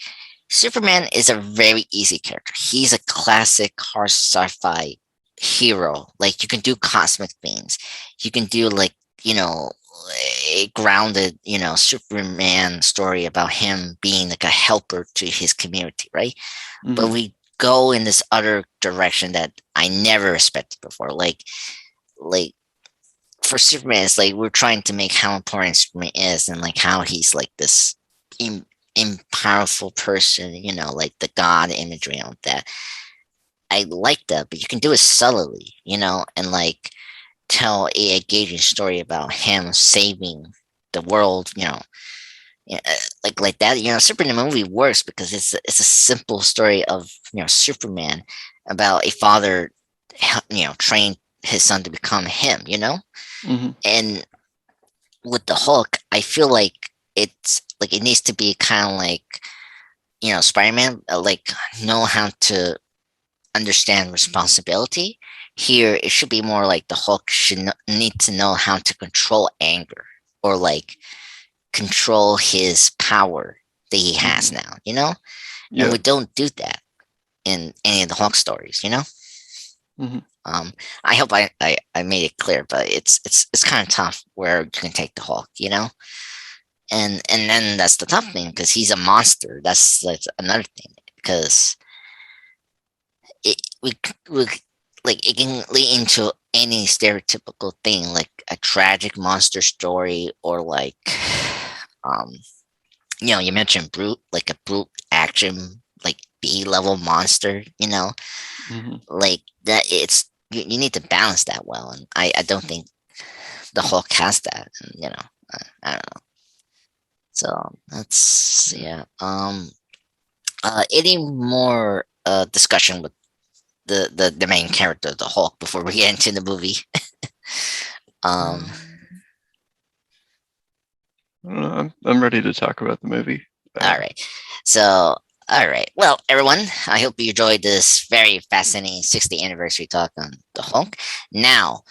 Superman is a very easy character. He's a classic harsh sci-fi hero. Like you can do cosmic things. You can do like, a grounded, Superman story about him being like a helper to his community, right? But Mhm. we go in this other direction that I never respected before. Like for Superman, it's like we're trying to make how important Superman is, and like how he's like this powerful person, like the god imagery and all that. I like that, but you can do it subtly, and like tell a engaging story about him saving the world, like that. Superman movie works because it's a simple story of Superman about a father, trained his son to become him, Mhm. and with the Hulk, I feel like it's like it needs to be kind of like Spider-Man, like know how to understand responsibility. Here, it should be more like the Hulk should need to know how to control anger or like control his power that he has now, and Yeah. we don't do that in any of the Hulk stories, Mhm. I hope I made it clear, but it's kind of tough where you can take the Hulk, and then that's the tough thing because he's a monster. That's another thing because it we like it can lead into any stereotypical thing like a tragic monster story or like um you mentioned brute like a brute action like B-level monster, Mhm. like that. It's you need to balance that well, and I don't think the Hulk has that, and, I don't know. So that's yeah. Any more discussion with the main character, the Hulk, before we get into the movie? um, I don't know, I'm ready to talk about the movie. all right. So, all right. Well, everyone, I hope you enjoyed this very fascinating 60th anniversary talk on the Hulk. Now,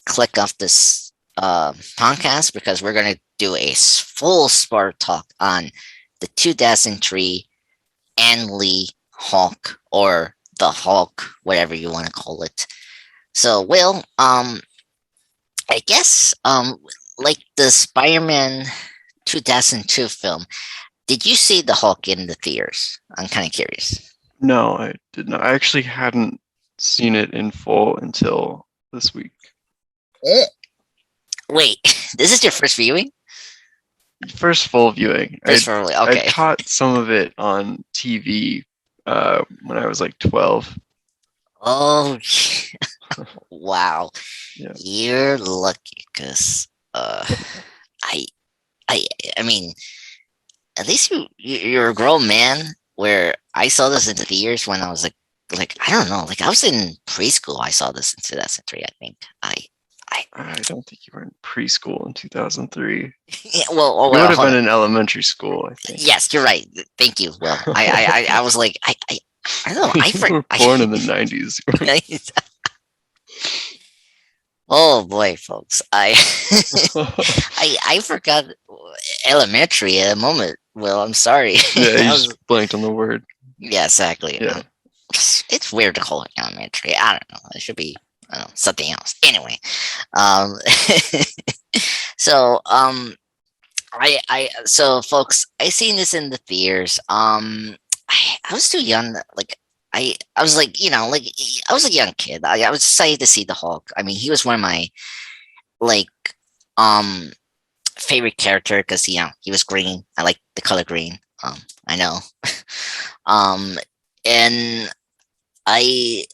click off this podcast because we're going to do a full Spark talk on the 2003 Ang Lee Hulk or the Hulk, whatever you want to call it. So, Will, I guess, like the Spider-Man 2002 film, did you see the Hulk in the theaters? I'm kind of curious. No, I did not. I actually hadn't seen it in full until this week. Wait, this is your first viewing? First full viewing. First viewing, I'd okay. caught some of it on TV when I was like 12. Oh, wow. Yeah. You're lucky because I, I, I mean, at least you're a grown man. Where I saw this in the theaters when I was like I don't know, like I was in preschool. I saw this in 2003. I think I don't think you were in preschool in 2003. yeah, well, You would have hold been on. in elementary school, I think. Yes, you're right. Thank you. Well, I was like I don't know. You were born in the 90s. Oh boy, folks, I forgot elementary at a moment. Well, I'm sorry. Yeah, you I just was, blanked on the word. yeah, exactly. Yeah. It's weird to call it elementary. I don't know. It should be I don't know, something else. Anyway, um, so so folks, I seen this in the theaters. I was too young. Like I was like like I was a young kid. I was excited to see the Hulk. I mean, he was one of my like um favorite character because he was green. I like the color green. I know. um, and I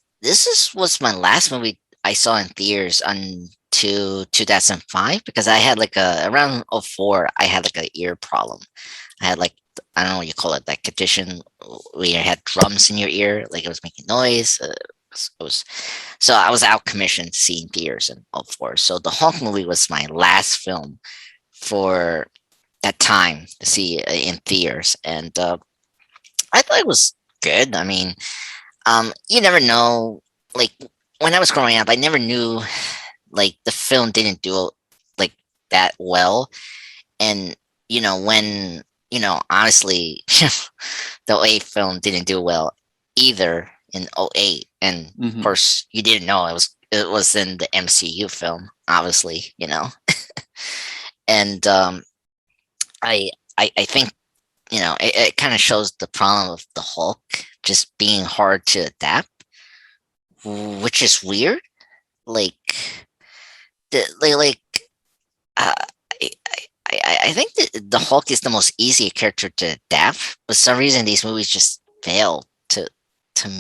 was my last movie I saw in theaters until 2005 because I had like around '04 I had like an ear problem. I had like I don't know what you call it, that condition where you had drums in your ear, like it was making noise. So I was out commissioned to see in theaters in '04. So the Hulk movie was my last film for that time to see in theaters, and I thought it was good. I mean, you never know. Like when I was growing up, I never knew like the film didn't do like that well, and when honestly, the '08 film didn't do well either in '08, and of Mhm. course you didn't know it was in the MCU film, obviously, and I think it kind of shows the problem of the Hulk just being hard to adapt, which is weird. Like like uh, I, I think that the Hulk is the most easy character to adapt, but for some reason these movies just fail to to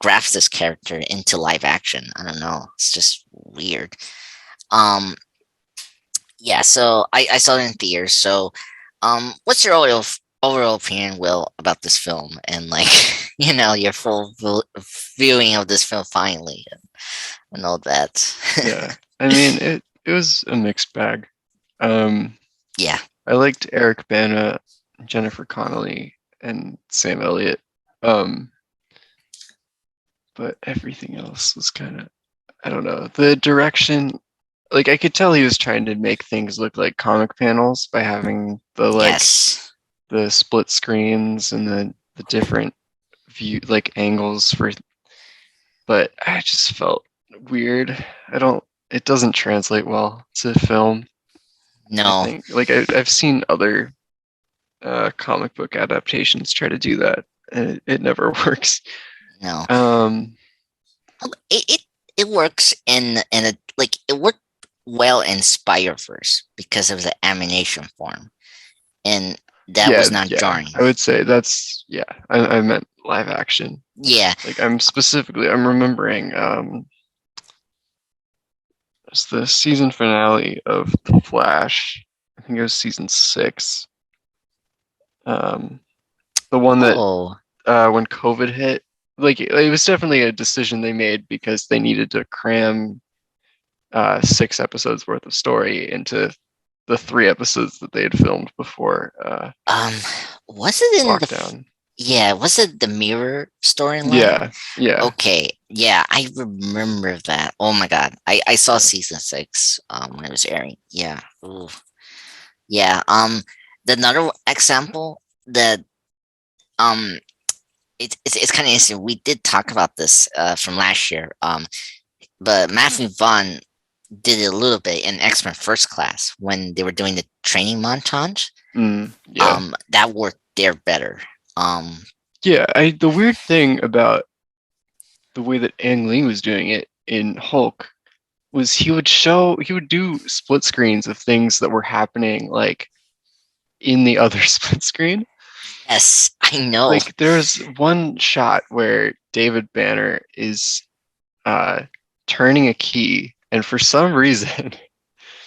graft this character into live action. I don't know. It's just weird. Um, yeah. So I saw it in theaters. So, what's your overall opinion, Will, about this film and like your full viewing of this film finally and all that? Yeah, I mean it was a mixed bag. Um, Yeah. I liked Eric Bana, Jennifer Connelly, and Sam Elliott. Um, but everything else was kind of, I don't know. The direction, like I could tell he was trying to make things look like comic panels by having Yes. the split screens and the different view like angles for, but I just felt weird. I don't it doesn't translate well to film. I No. think like I've seen other comic book adaptations try to do that, and it never works. No. Um, It works in a like it worked well in Spider-Verse because of the animation form, and that yeah, was not yeah, jarring. I would say that's yeah. I meant live action. Yeah. Like I'm remembering it's the season finale of The Flash. I think it was season 6. Um, the one that Oh. when COVID hit, like it was definitely a decision they made because they needed to cram 6 episodes worth of story into the 3 episodes that they had filmed before Um. Was it in the? lockdown. Yeah. Was it the Mirror storyline? Yeah, yeah, Okay. Yeah, I remember that. Oh my god. I saw yeah. season 6 when it was airing. Yeah. Ooh. Yeah. Another example that um it's kind of interesting. We did talk about this from last year. But Matthew Vaughn did it a little bit in X-Men First Class when they were doing the training montage. Yeah, That worked there better. Um, yeah. The weird thing about the way that Ang Lee was doing it in Hulk was he would do split screens of things that were happening like in the other split screen. yes, I know. Like there's one shot where David Banner is uh turning a key, and for some reason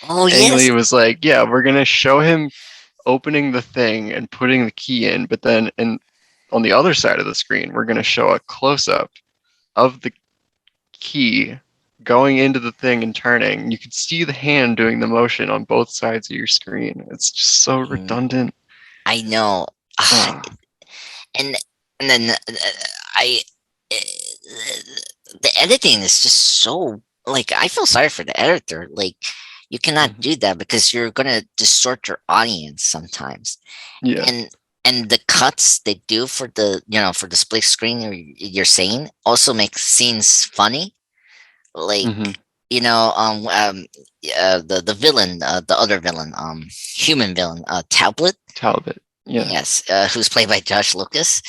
Oh Ang yes. Lee was like, "Yeah, we're gonna show him opening the thing and putting the key in, but then on the other side of the screen, we're gonna show a close up of the key going into the thing and turning. You can see the hand doing the motion on both sides of your screen. It's just so Mm, redundant." I know. Ah, Uh, and and then I uh, the editing is just so like I feel sorry for the editor. Like you cannot mhm. do that because you're gonna distort your audience sometimes. Yeah. and and the cuts they do for the for the split screen you're saying also make scenes funny, like Hmm. you know um um the villain, the other villain, human villain, Tablet. Talbot. Yeah. Yes, who's played by Josh Lucas.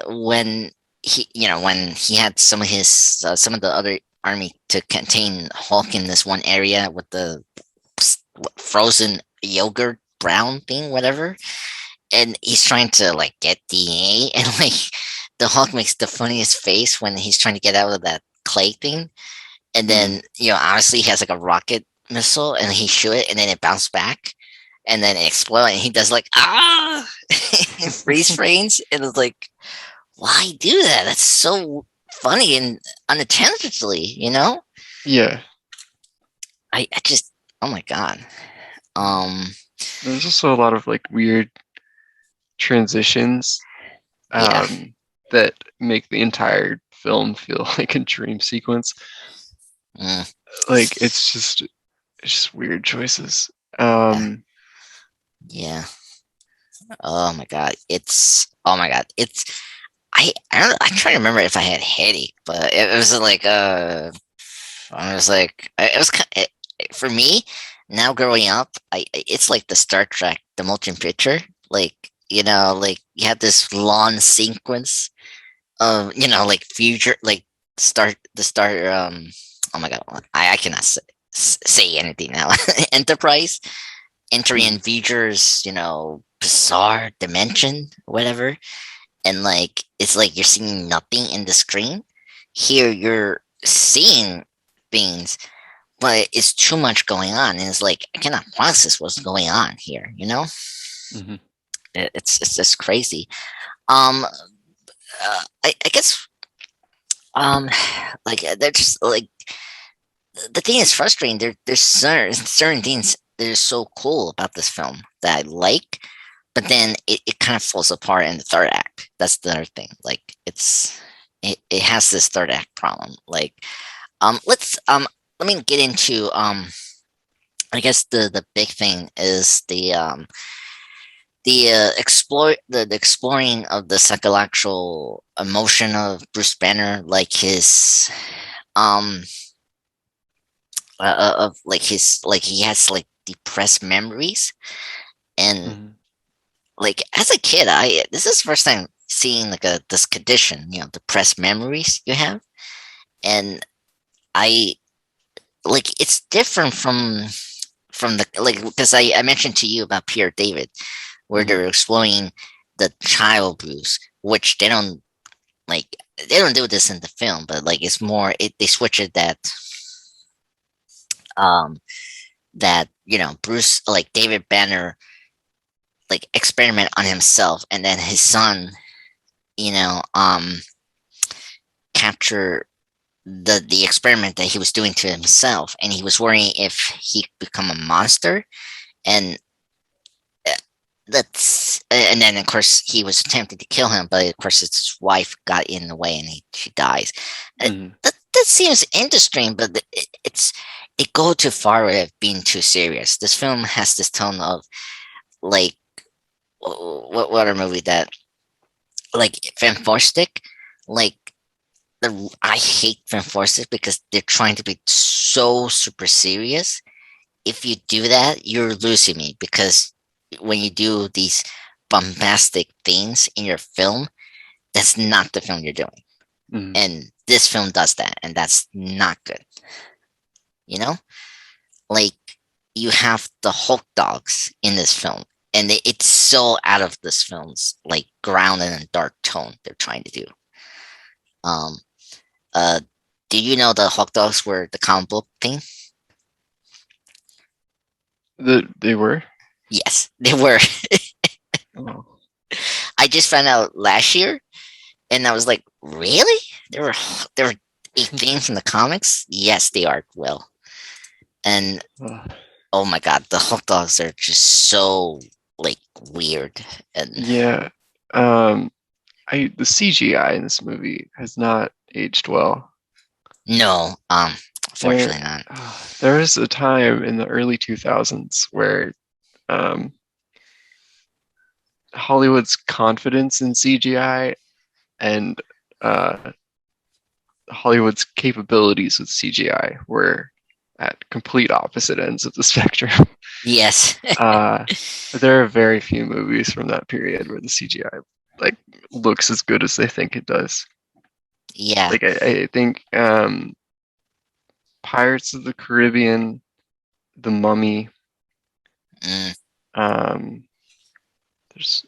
When when he had some of the other army to contain Hulk in this one area with the frozen yogurt brown thing, whatever, and he's trying to like get DNA, and like the Hulk makes the funniest face when he's trying to get out of that clay thing, and Mm. then honestly he has like a rocket missile and he shoot it and then it bounced back and then it explodes and he does like freeze frames, and it's like, why do that? That's so funny and unintentionally, Yeah. I just, oh my god. um There's also a lot of like weird transitions yeah. that make the entire film feel like a dream sequence. Mm, Like it's just weird choices. yeah. Yeah. Oh my god. It's I don't, I'm trying to remember if I had headache, but it was like I was like it was for me now growing up. It's like the Star Trek, the motion picture, like like you have this long sequence of like future, like start the start Oh my god, I cannot say anything now. Enterprise entering features, bizarre dimension, whatever, and like it's like you're seeing nothing in the screen. Here you're seeing things, but it's too much going on, and it's like I cannot process what's going on here. Mhm. It's just crazy. Um, I guess like they're just like the thing is frustrating. There's certain things that are so cool about this film that I like, but then it kind of falls apart in the third act. That's the other thing. Like it has this third act problem. Like let's let me get into I guess the big thing is the exploring of the psychological emotion of Bruce Banner, like his um of like his like he has like depressed memories, and Mhm. like as a kid, I this is the first time seeing like this condition, depressed memories you have, and I like it's different from the like because I mentioned to you about Pierre David, where Mhm. they're exploring the child abuse, which they don't do this in the film, but like it's more they switch it um that Bruce, like David Banner, like experiment on himself, and then his son, you know um capture the experiment that he was doing to himself, and he was worrying if he could become a monster, and and then of course he was attempting to kill him, but of course his wife got in the way and she dies. Mhm. That seems interesting, but it go too far with it being too serious. This film has this tone of like what a movie that like Fantastic, like I hate Fantastic because they're trying to be so super serious. If you do that, you're losing me because when you do these bombastic things in your film, that's not the film you're doing. Mhm. And this film does that, and that's not good. You know, like you have the Hulk dogs in this film, and it's so out of this film's like grounded and dark tone they're trying to do. Um, uh, do you know the Hulk dogs were the comic book thing? They were. Yes, they were. Oh. I just found out last year, and I was like, really? There were eight things from the comics. Yes, they are. Will, and oh my god, the Hulk dogs are just so like weird. And Yeah. I the CGI in this movie has not aged well. no, There, unfortunately not. there was a time in the early 2000s where um, Hollywood's confidence in CGI and uh, Hollywood's capabilities with CGI were at complete opposite ends of the spectrum. Yes. Uh, there are very few movies from that period where the CGI like looks as good as they think it does. Yeah. Like I think Pirates of the Caribbean, The Mummy. Mm. Um, there's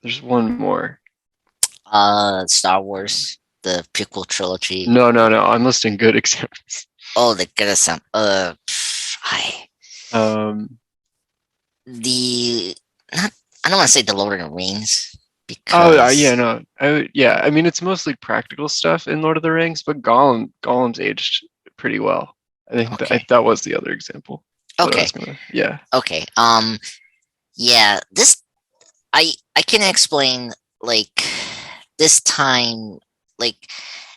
there's one more. Star Wars, the prequel trilogy. No. I'm listing good examples. Oh, the good some. I Um, the not. I don't want to say the Lord of the Rings yeah, because no. Yeah, I mean it's mostly practical stuff in Lord of the Rings, but Gollum's aged pretty well. I think okay, that was the other example that I okay, was gonna. Yeah. okay. Yeah. I can explain like this time, like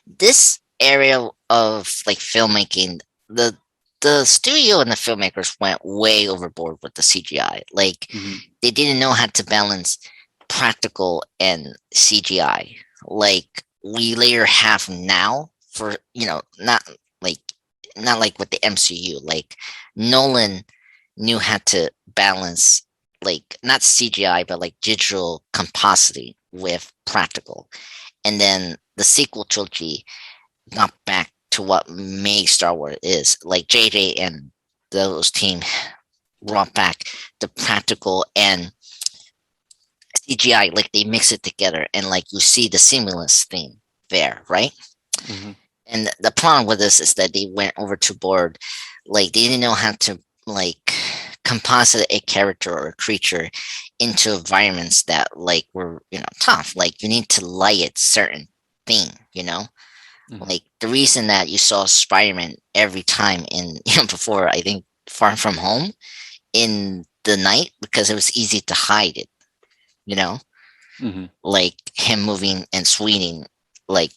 this area of like filmmaking. The studio and the filmmakers went way overboard with the CGI. Like Hmm. they didn't know how to balance practical and CGI. Like we later have now for like not like with the MCU. Like Nolan knew how to balance like not CGI but like digital compositing with practical. And then the sequel trilogy got back to what made Star Wars is. Like JJ and those team brought back the practical and CGI, like they mix it together, and like you see the seamless thing there, right? Mm-hmm. And the problem with this is that they went over to board, like they didn't know how to like composite a character or a creature into environments that like were tough. Like you need to light certain thing, Mm-hmm. like the reason that you saw Spider-Man every time in before I think Far From Home in the night because it was easy to hide it, you know, Mm-hmm. like him moving and swinging like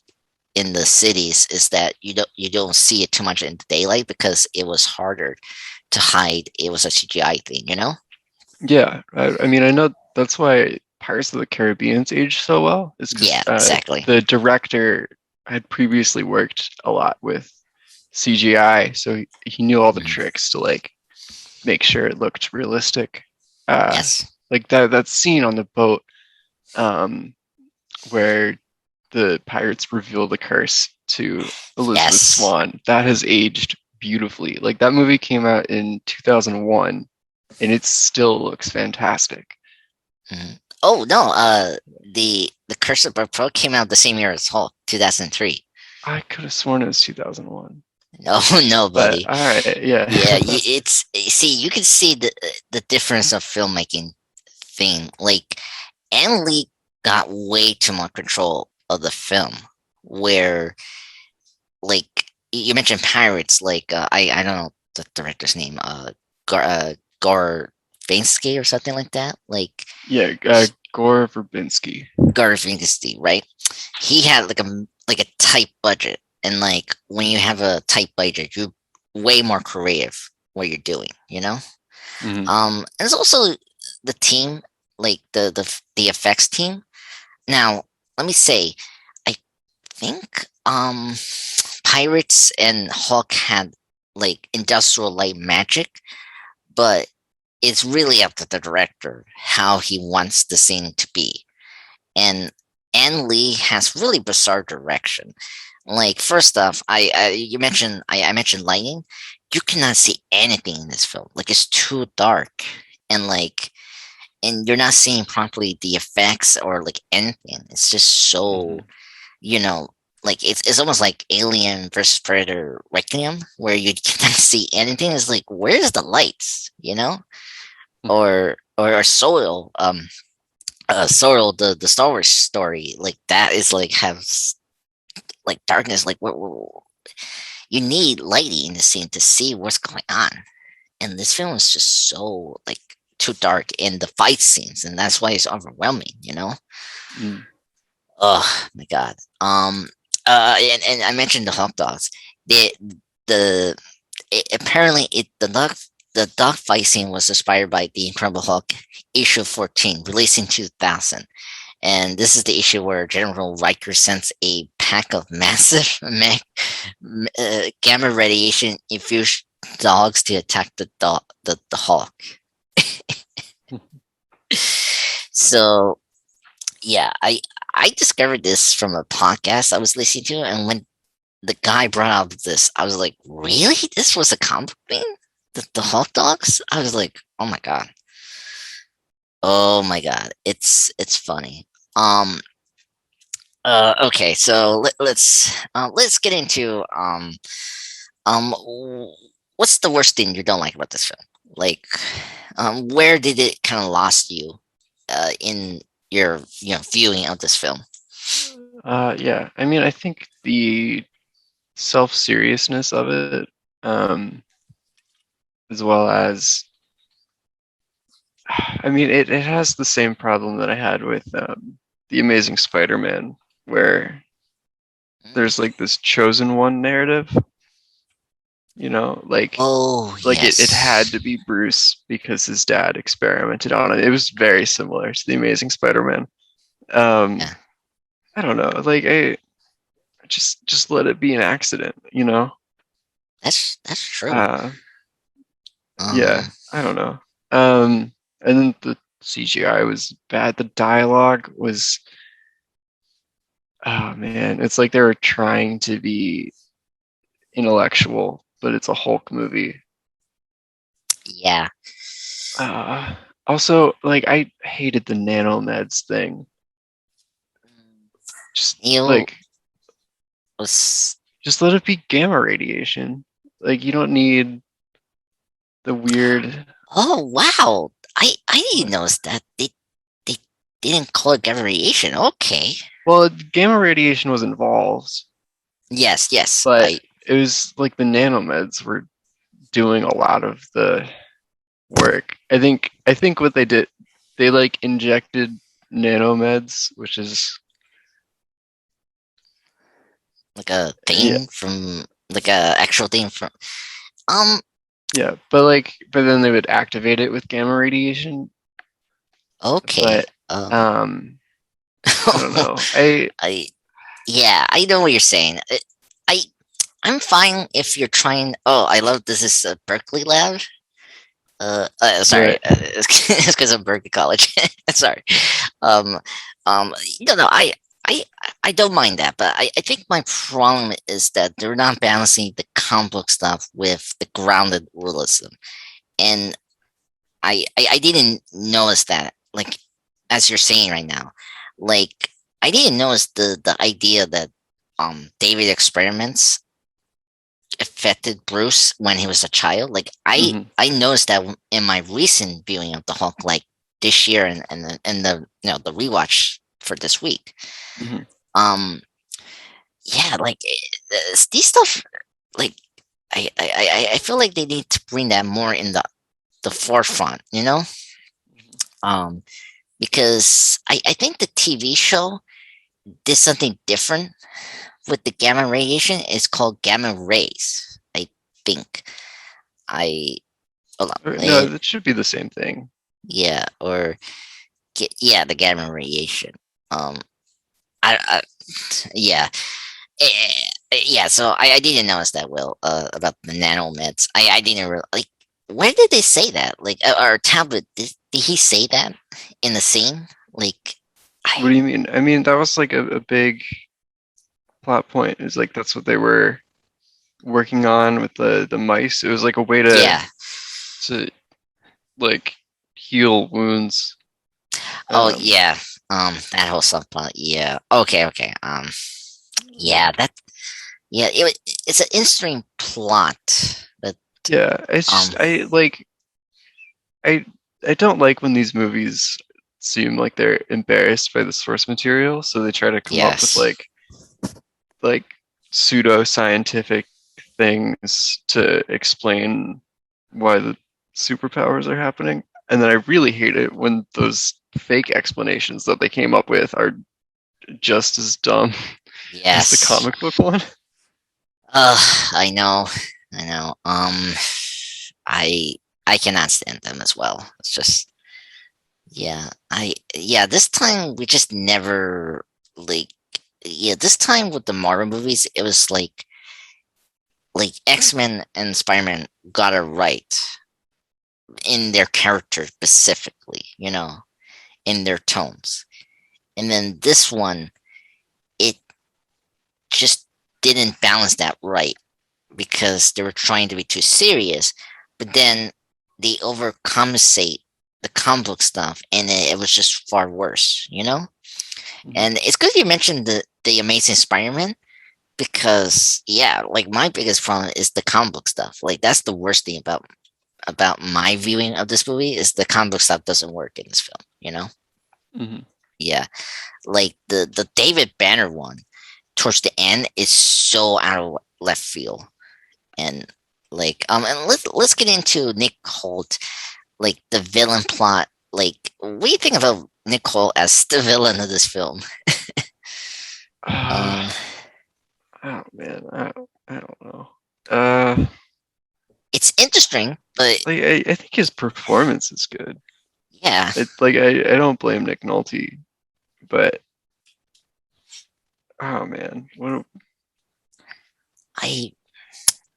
in the cities is that you don't see it too much in the daylight because it was harder to hide. It was a CGI thing. Yeah, I mean, I know that's why Pirates of the Caribbean's aged so well, is because Yeah, exactly. the director had previously worked a lot with CGI, so he knew all the Mhm. tricks to like make sure it looked realistic. Uh, Yes. like that scene on the boat, um, where the pirates reveal the curse to Elizabeth Yes. Swann, that has aged beautifully. Like that movie came out in 2001 and it still looks fantastic. Mhm. Oh no, the Curse of Black Pearl came out the same year as Hulk, 2003. I could have sworn it was 2001. No, no, But buddy. all right, yeah. Yeah, it's see, you can see the difference of filmmaking thing. Like, Ang Lee got way too much control of the film, where like you mentioned pirates. Like, I don't know the director's name. Gar Vinsky or something like that. Like Yeah, Gore Verbinski. Gar Vinsky, right? He had like a tight budget, and like when you have a tight budget, you're way more creative what you're doing. Mm-hmm. And it's also the team, like the effects team. Now, let me say, I think Pirates and Hawk had like industrial light magic, but it's really up to the director how he wants the scene to be. And Ann Lee has really bizarre direction. Like first off, I mentioned lighting. You cannot see anything in this film. Like it's too dark, and like and you're not seeing properly the effects or like anything. It's just Mm-hmm. so you know like it's almost like Alien versus Predator Requiem, where you cannot see anything. It's like where's the lights, or Soil, Soil, the Star Wars story, like that is like has like darkness, like what you need lighting in the scene to see what's going on. And this film is just so like too dark in the fight scenes, and that's why it's overwhelming. Mm-hmm. Oh my god. And I mentioned the hot dogs. The the apparently the dog fight scene was inspired by the Incredible Hulk issue 14, released in 2000. And this is the issue where General Riker sends a pack of massive gamma radiation infused dogs to attack the Hulk. So yeah, I discovered this from a podcast I was listening to, and when the guy brought up this, I was like, really? This was a comic thing? The Hulk dogs? I was like, oh my god. Oh my god. It's funny. Okay, so let's get into um what's the worst thing you don't like about this film? Like where did it kind of lost you in your viewing of this film? Yeah, I mean, I think the self-seriousness of it, um, as well as, I mean, it has the same problem that I had with the Amazing Spider-Man, where there's like this chosen one narrative, Oh like it had yes. to be Bruce because his dad experimented on it. It was very similar to the Amazing Spider-Man. Um, Yeah, I don't know, like I just let it be an accident. that's true. Uh, yeah, Um I don't know. And then the CGI was bad. The dialogue was, oh man, it's like they were trying to be intellectual, but it's a Hulk movie. Yeah. Also, like I hated the nanomeds thing. Just Neil like was. just let it be gamma radiation. Like you don't need the weird. Oh wow! I didn't What? notice that they didn't call it gamma radiation. Okay. Well, gamma radiation was involved, Yes, yes. but it was like the nanomeds were doing a lot of the work. I think what they did, they like injected nanomeds, which is Like a yeah, thing from like a actual thing from um yeah, but then they would activate it with gamma radiation. okay. But um, I don't know. I I yeah, I know what you're saying. I I'm fine if you're trying. Oh, I love this is a Berkeley lab. Sorry, right. it's because of Berkeley College. Sorry. Um, no, no, I, I don't mind that, but I think my problem is that they're not balancing the comic book stuff with the grounded realism, and I didn't notice that. Like as you're saying right now, like I didn't notice the idea that David experiments affected Bruce when he was a child. Like Hmm. I noticed that in my recent viewing of the Hulk, like this year and the the rewatch for this week. Hmm. Um, yeah, like these stuff, like I feel like they need to bring that more in the forefront, you know. Um, because I think the TV show did something different with the gamma radiation. It's called gamma rays. I think I hold on. No, that should be the same thing. Yeah, or yeah, the gamma radiation. Um, I yeah, yeah. So I didn't notice that Will about the nanomeds. I didn't really like. Where did they say that? Like, our tablet did he say that in the scene? Like, What I do you mean? I mean, that was like a big plot point. It was like that's what they were working on with the mice. It was like a way yeah. to like heal wounds. Oh Um, yeah. That whole subplot. Yeah. Okay. Okay. Yeah. That. Yeah. It's an interesting plot, but yeah, it's um. just I I don't like when these movies seem like they're embarrassed by the source material, so they try to come up with Yes. like pseudo scientific things to explain why the superpowers are happening. And then I really hate it when those fake explanations that they came up with are just as dumb as the Yes. comic book one. I know. I know. I I cannot stand them as well. It's just yeah. Yeah. This time we just never like yeah. This time with the Marvel movies, it was like X-Men and Spider-Man got it right in their characters specifically. In their tones, and then this one it just didn't balance that right because they were trying to be too serious, but then they overcompensate the comic book stuff, and it was just far worse. Mhm. And it's good you mentioned the Amazing Spider-Man because yeah, like my biggest problem is the comic book stuff. Like that's the worst thing about my viewing of this movie is the comic book stuff doesn't work in this film. Mhm. Yeah, like the David Banner one towards the end is so out of left field. And and let's get into Nick Holt, like the villain plot. Like, what do you think about Nick Holt as the villain of this film? um Oh man, I don't know. Uh, it's interesting, but like I think his performance is good. yeah, I don't blame Nick Nolte, but oh man, what? i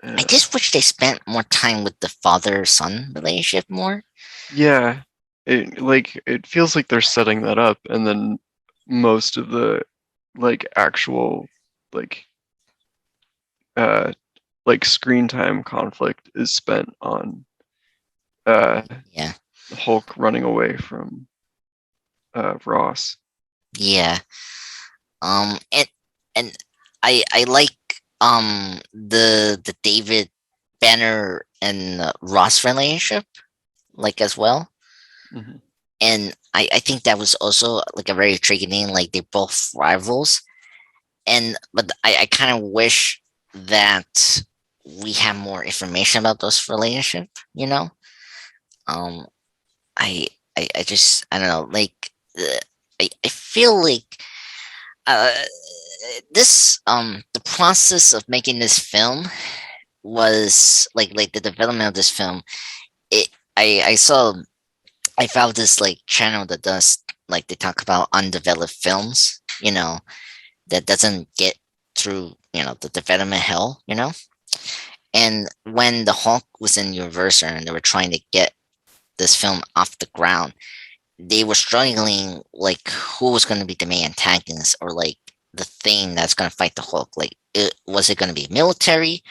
I Uh, just wish they spent more time with the father son relationship more. yeah, it feels like they're setting that up, and then most of the actual like uh like screen time conflict is spent on uh, Yeah. Hulk running away from Ross. Yeah. And I like the David Banner and Ross relationship like as well. Mm-hmm. And I think that was also like a very intriguing, like they're both rivals. And but I kind of wish that we have more information about those relationship, you know? Um I I just I don't know, like I feel like uh this the process of making this film was like the development of this film. It I saw I found this like channel that does like they talk about undeveloped films, that doesn't get through, the development hell, And when the Hulk was in Universal and they were trying to get this film off the ground, they were struggling like who was going to be the main antagonist or like the thing that's going to fight the Hulk. Like, was it going to be military,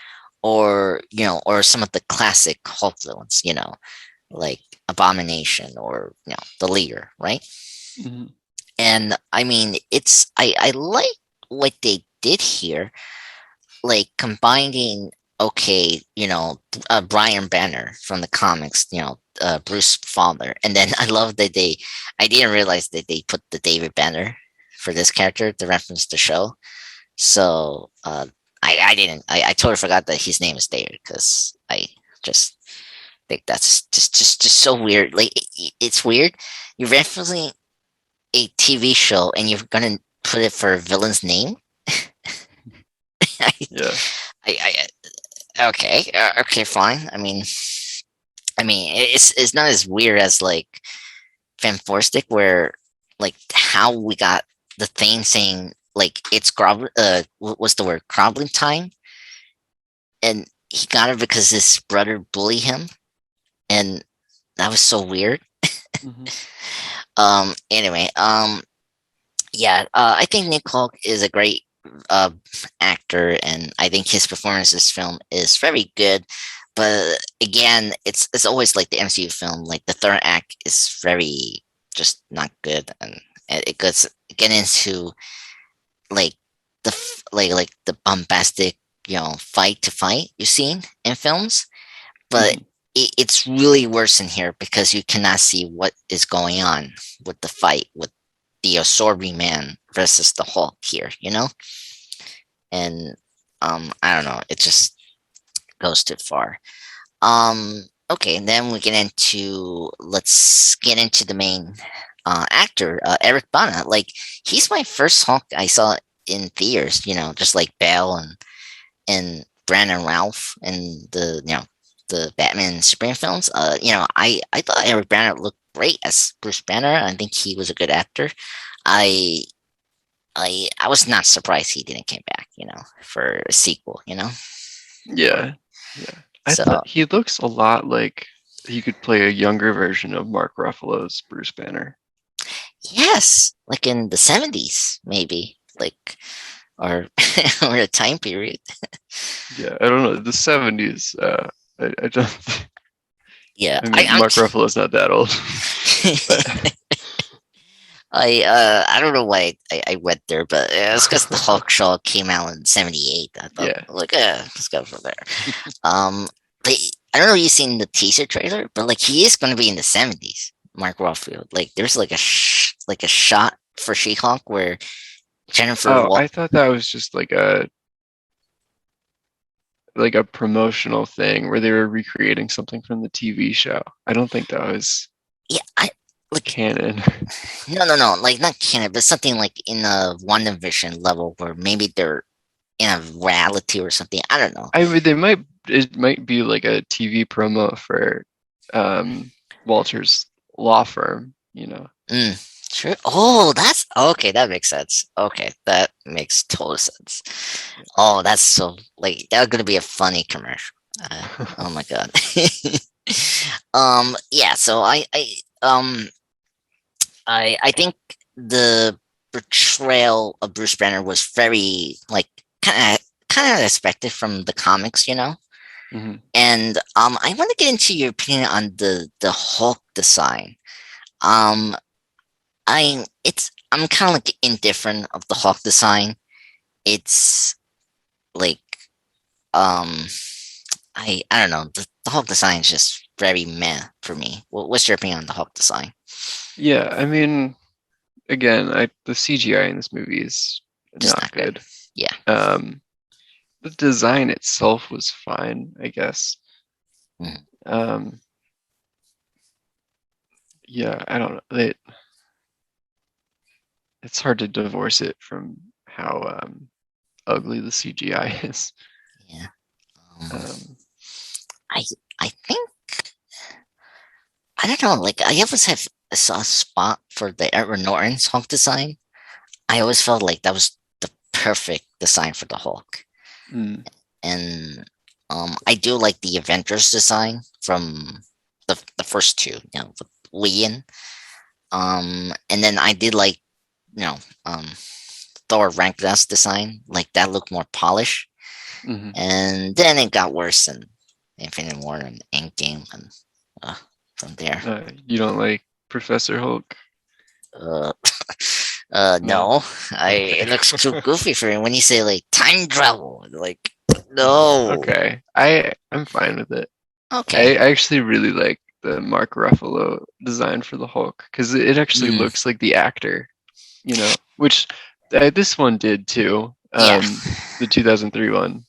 or or some of the classic Hulk villains, like Abomination or the leader, right? Mm-hmm. And I mean, I like what they did here, like combining, okay, Brian Banner from the comics, Bruce father, and then I love that I didn't realize that they put the David Banner for this character to reference the show. So I didn't, I totally forgot that his name is David, because I just think that's just so weird. Like it's weird. You're referencing a TV show and you're gonna put it for a villain's name. Yeah. Okay, okay, fine. I mean, it's not as weird as like Fanforstic, where like how we got the thing saying like it's what's the word, groveling time, and he got it because his brother bullied him, and that was so weird. Mm-hmm. Anyway, yeah, I think Nick Hulk is a great uh actor, and I think his performance in this film is very good. But again, it's always like the MCU film. Like the third act is very just not good, and it goes get into like like the bombastic fight to fight you've seen in films, but Mm-hmm. it's really worse in here because you cannot see what is going on with the fight with the Absorbing Man versus the Hulk here, and I don't know, it just goes too far. Okay, then we get into let's get into the main actor, Eric Bana. Like he's my first Hulk I saw in theaters, just like Bale and Brandon Ralph and the Batman and Superman films. I thought Eric Bana looked great as Bruce Banner. I think he was a good actor. I I was not surprised he didn't came back, for a sequel. Yeah. Yeah. I So thought he looks a lot like he could play a younger version of Mark Ruffalo's Bruce Banner. yes, like in the 70s, maybe, like, or or a time period. Yeah, I don't know. The 70s, I don't. Yeah, I mean, Mark Ruffalo's not that old, but I don't know why I went there, but it's because the Hulk show came out in '78. I thought, yeah. like, let's go from there. But I don't know if you've seen the teaser trailer, but like he is going to be in the '70s. Mark Ruffalo, like, there's like like a shot for She-Hulk where Jennifer. Oh, I thought that was just like a promotional thing where they were recreating something from the TV show. I don't think that was Yeah, I like canon. no, like not canon, but something like in a WandaVision level where maybe they're in a reality or something. I don't know. I mean, it might be like a TV promo for Walter's law firm, Sure. Oh, that's okay. That makes sense. Okay, that makes total sense. Oh, that's so like that's gonna be a funny commercial. Oh my god. Yeah. So I think the portrayal of Bruce Banner was very like kind kind of expected from the comics, you know. Hmm. And I want to get into your opinion on the Hulk design. Um, I'm kind of like indifferent of the Hulk design. It's like um I don't know, the Hulk design is just very meh for me. What's your opinion on the Hulk design? Yeah, I mean, again, the CGI in this movie is Just not not good. good. Yeah. Um, the design itself was fine, I guess. Mhm. Um, yeah, I don't know. It's hard to divorce it from how ugly the CGI is. Yeah. Um, Um, I I think I don't know. Like I always have a soft spot for the Edward Norton's Hulk design. I always felt like that was the perfect design for the Hulk, mm, and I do like the Avengers design from the first two. You know, with Lian. And then I did like you know um Thor Ragnarok's design. Like that looked more polished, mhm. and then it got worse in Infinite War and Endgame, and uh, from there. You don't like Professor Hulk? Uh, No. no, Okay. it looks too goofy for me when you say like time travel. Like, no. Okay. I'm fine with it. Okay. I actually really like the Mark Ruffalo design for the Hulk because it actually Mm, looks like the actor, which this one did too. yeah. The 2003 one.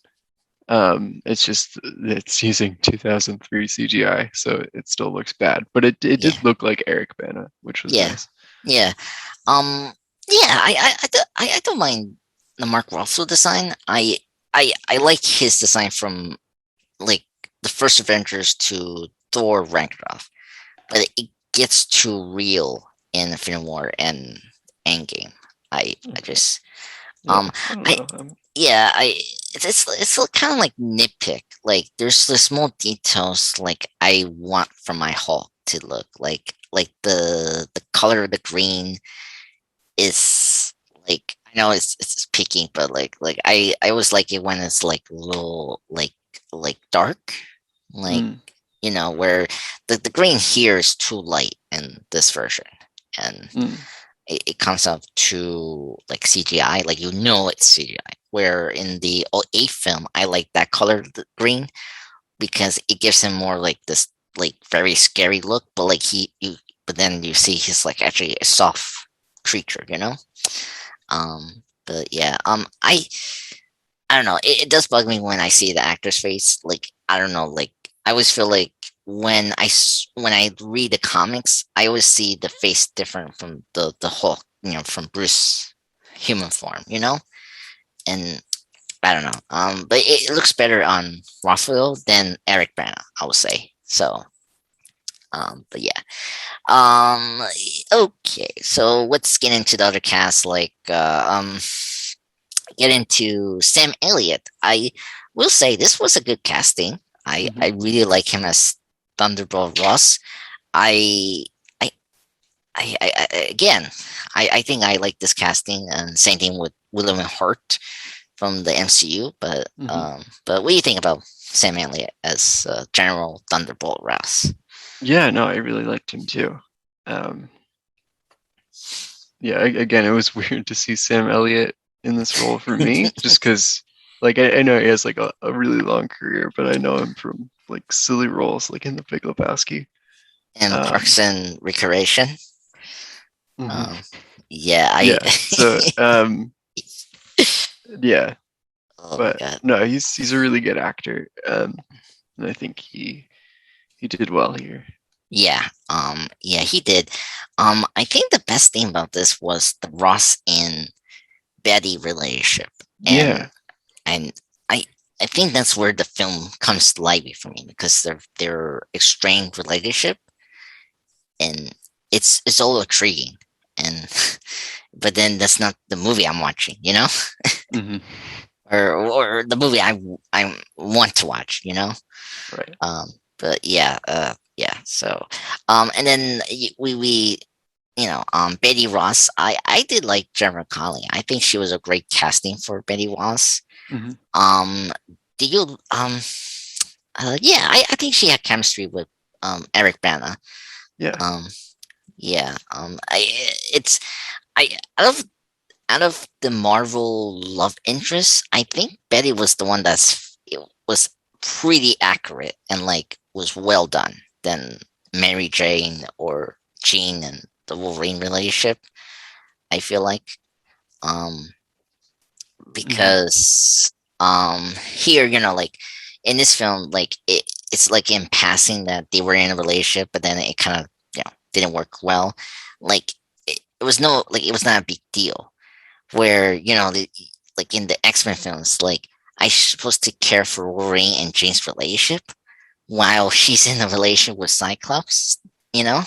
It's just it's using 2003 CGI, so it still looks bad, but it Yeah. did look like Eric Bana, which was Yeah. nice. Yeah. Um. Yeah. I don't mind the Mark Ruffalo design. I like his design from like the first Avengers to Thor Ragnarok, but it gets too real in Infinite War and Endgame. I Okay. just Yeah, um I don't I know. yeah I it's kind of like nitpick. Like there's the small details like I want from my Hulk to look like the color of the green is like I know it's picking, but I always like it when it's like a little like dark, like Mm, where the green here is too light in this version, and mm, it comes up to like CGI, like it's CGI. Where in the eighth film, I like that color, the green, because it gives him more like this like very scary look, but like but then you see he's like actually a soft creature, you know. But yeah, I don't know. It does bug me when I see the actor's face. Like I don't know. Like I always feel like when I read the comics, I always see the face different from the Hulk. From Bruce human form. And I don't know. But it looks better on Raphael than Eric Bana, I would say. So, but yeah. Um, okay. So let's get into the other cast. Get into Sam Elliott. I will say this was a good casting. I mhm. really like him as Thunderbolt Ross. I I again, I think I like this casting, and same thing with William Hurt from the MCU. Hmm. But what do you think about Sam Elliott as General Thunderbolt Ross? Yeah, no, I really liked him too. Um, yeah, again, it was weird to see Sam Elliott in this role for me, just because, like, I know he has like a really long career, but I know him from like silly roles, like in The Big Lebowski. And Um, Parks and Recreation. mhm. Um, yeah, I. Yeah, so yeah, Oh my but god. no, he's a really good actor, and I think he did well here. Yeah. Yeah, he did. I think the best thing about this was the Ross and Betty relationship, and Yeah. and I I think that's where the film comes to life for me because their estranged relationship, and it's all intriguing, and but then that's not the movie I'm watching, Hmm. or the movie I want to watch, Right. But yeah, yeah. So, and then we Betty Ross. I did like Jennifer Connelly. I think she was a great casting for Betty Ross. Hmm. Um, do you yeah, I think she had chemistry with Eric Bana. Yeah. Um, yeah. It's I out of the Marvel love interests, I think Betty was the one it was pretty accurate and like was well done than Mary Jane or Jean and the Wolverine relationship. I feel like um Hmm. because here like in this film it's like in passing that they were in a relationship, but then it kind of didn't work well. Like it was no like it was not a big deal where like in the X-Men films, like I'm supposed to care for Wolverine and Jane's relationship while she's in a relationship with Cyclops. You know,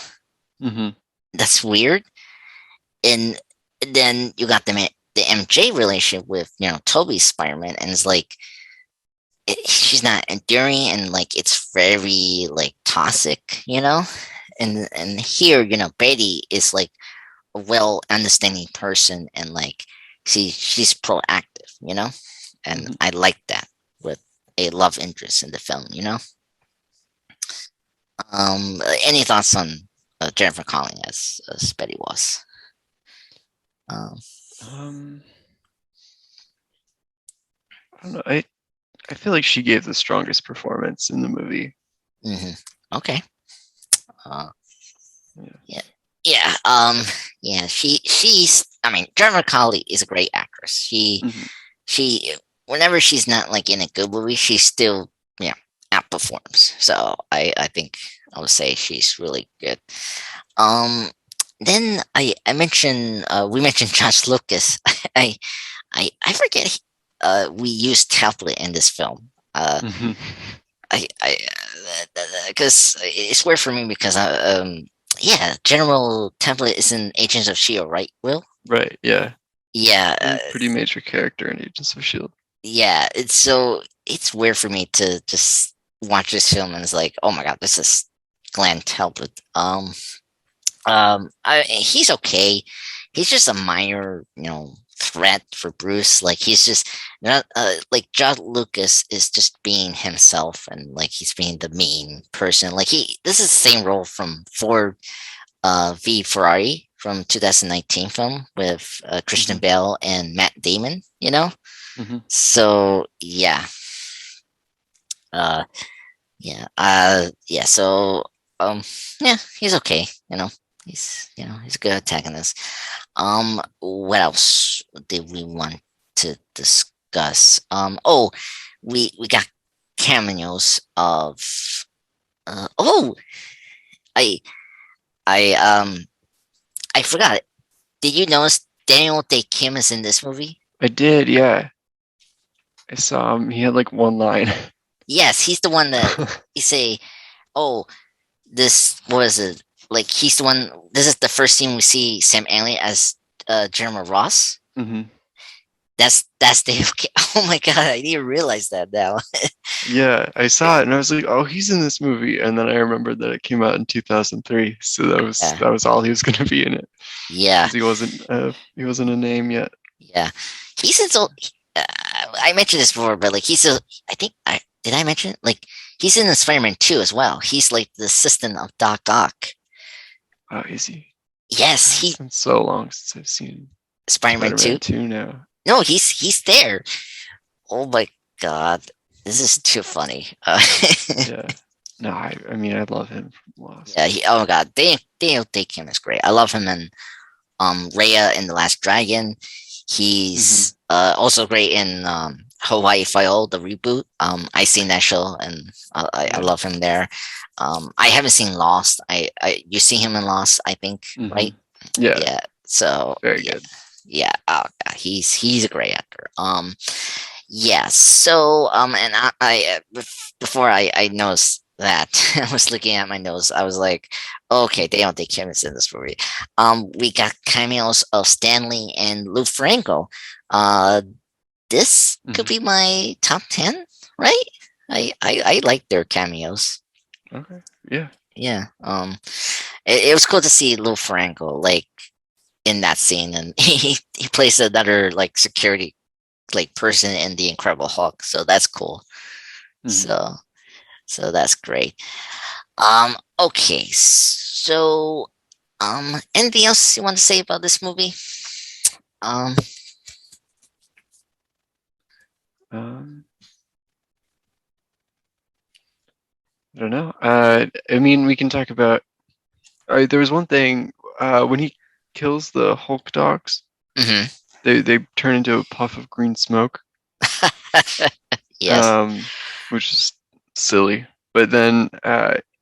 Hmm. that's weird. And then you got the MJ relationship with Toby's Spider-Man, and it's like she's not enduring, and like it's very like toxic. And here Betty is like a well understanding person, and like she's proactive, and Hmm. I like that with a love interest in the film. Any thoughts on Jennifer Connelly as Betty was? um Um, I don't know. I feel like she gave the strongest performance in the movie. mhm. Okay. uh Yeah. yeah, yeah. Yeah, she's, I mean, Jennifer Connelly is a great actress. Hmm. She Whenever she's not like in a good movie, she still outperforms. So I think I would say she's really good. Um, then I mentioned we mentioned Josh Lucas. I I forget we used tablet in this film. Hmm. I because it's weird for me because yeah, General Template is in Agents of Shield, right? Will? Right. Yeah. Yeah, Pretty major character in Agents of Shield. yeah. It's weird for me to just watch this film and it's like, oh my god, this is Glenn Talbot. He's okay. He's just a minor, threat for Bruce. Like he's just not like John Lucas is just being himself, and like he's being the mean person. Like this is the same role from Ford v Ferrari from 2019 film with Christian Hmm. Bale and Matt Damon. Hmm. So yeah, uh, yeah. So yeah, he's okay. He's a good antagonist. What else did we want to discuss? Oh, we got cameos of. Oh, I I I forgot it. Did you notice Daniel Day Kim is in this movie? I did. Yeah. I saw him. He had like one line. Yes, he's the one that you say, "Oh, this was it." Like he's the one. This is the first scene we see Sam Elliott as Jeremy Ross. Hmm. That's the okay. Oh my god, I didn't realize that now. Yeah, I saw it and I was like, "Oh, he's in this movie." And then I remembered that it came out in 2003, so Yeah, that was all he was going to be in it yeah, because he wasn't a name yet. yeah. He's in so. I mentioned this before, but like he's a. I think I did. I mention it? Like he's in the Spider-Man 2 as well. He's like the assistant of Doc Ock. Oh, is he? Yes, It's been so long since I've seen Spider-Man Spider-Man 2. 2 now. No, he's there. Oh my god, this is too funny. Yeah. No, I mean I love him from Lost. Yeah. Oh my god, Daniel Day Kim is great. I love him in Raya in the Last Dragon. Hmm. He's also great in Hawaii Five-O, the reboot. I seen that show and I Yeah. love him there. I haven't seen Lost. I you see him in Lost, I think, Hmm. right? Yeah, Yeah. So very yeah, good. yeah. Oh god, he's a great actor. Yeah. So and before I noticed that I was looking at my notes, I was like, okay, they don't take chemists in this movie. We got cameos of Stanley and Lou Ferrigno. Uh, this could Hmm. be my top 10, right? I like their cameos. Okay. Yeah. yeah. It was cool to see Lou Franco like in that scene, and he plays another like security like person in the Incredible Hulk, so that's cool. Mhm. So that's great. Okay, so anything else you want to say about this movie? Um, Um, I don't know. I mean, we can talk about. There was one thing when he kills the Hulk dogs, mhm. they turn into a puff of green smoke, Yes, um, which is silly. But then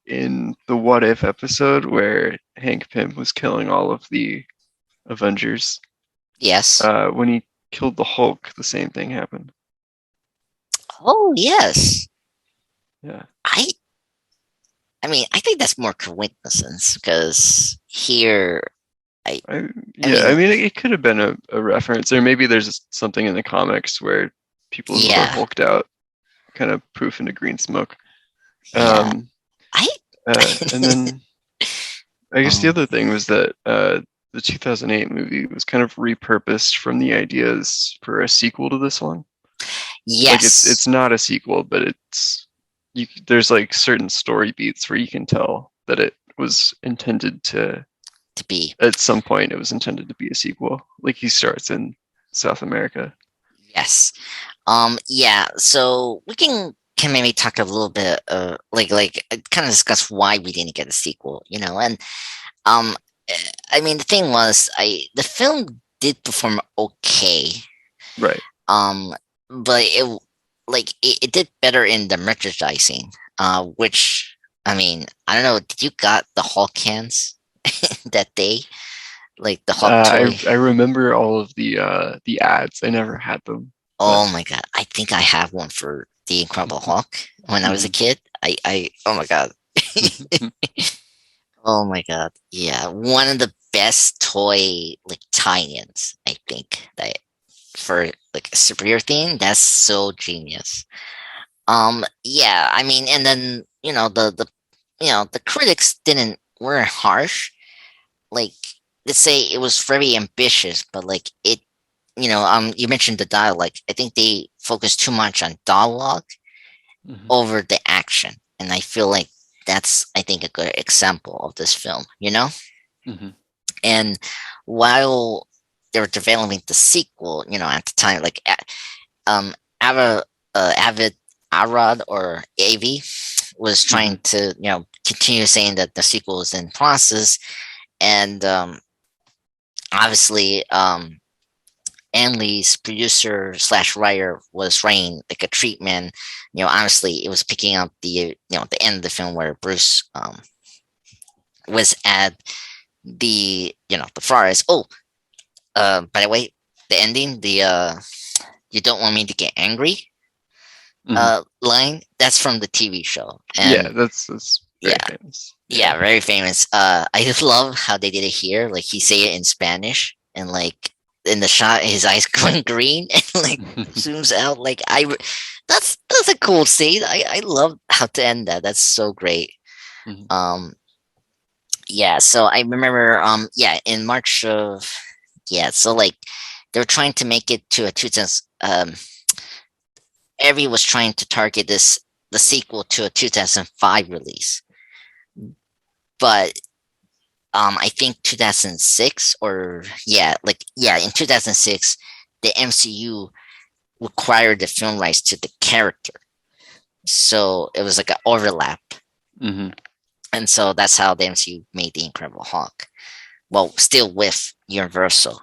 in the What If episode where Hank Pym was killing all of the Avengers, yes. when he killed the Hulk, the same thing happened. Oh, yes. Yeah. I I mean, I think that's more coincidence because here, I I, I yeah, I mean, mean, it could have been a reference, or maybe there's something in the comics where people who are yeah, hulked out kind of poof into green smoke. yeah. Um, I and then I guess the um other thing was that the 2008 movie was kind of repurposed from the ideas for a sequel to this one. Like it's yes, not a sequel, but there's like certain story beats where you can tell that it was intended to to be. at some point it was intended to be a sequel. Like he starts in South America. Yes. Yeah, so we can maybe talk a little bit like kind of discuss why we didn't get a sequel, and um I mean the thing was I the film did perform okay. Right. Um but it did better in the merchandising, which I mean, I don't know, did you got the Hulk cans that day? Like the Hulk toy? I remember all of the ads. I never had them, but Oh my god, I think I have one for the Incredible Hulk when I was a mhm. kid. Oh my god. Oh my god. Yeah, one of the best toy like tie-ins, I think, that for like a superhero theme. That's so genius. Yeah, I mean, and then the critics didn't were harsh. Like, let's say it was very ambitious, but like you mentioned the dialogue. I think they focused too much on dialogue Mhm. over the action, and I feel like that's, I think, a good example of this film. Mhm. And while they were developing the sequel, at the time, like Ava, Avid Arad or Avi was trying Mhm. to continue saying that the sequel is in process, and obviously Anley's producer slash writer was writing like a treatment. Honestly, it was picking up the end of the film where Bruce was at the forest. Oh, by the way, the ending, the you don't want me to get angry Mhm. line, that's from the TV show. Yeah, And that's yeah, very famous. Yeah. yeah, very famous. I just love how they did it here. Like he say it in Spanish, and like in the shot, his eyes going green, and like zooms out. Like that's a cool scene. I love how to end that. That's so great. Mhm. Um, yeah. So I remember. Yeah, in March of yeah. So like they were trying to make it to a 2000. Evie was trying to target the sequel to a 2005 release, but I think 2006, or in 2006 the MCU required the film rights to the character, so it was like an overlap, Mhm. and so that's how the MCU made the Incredible Hulk. Well, still with Universal.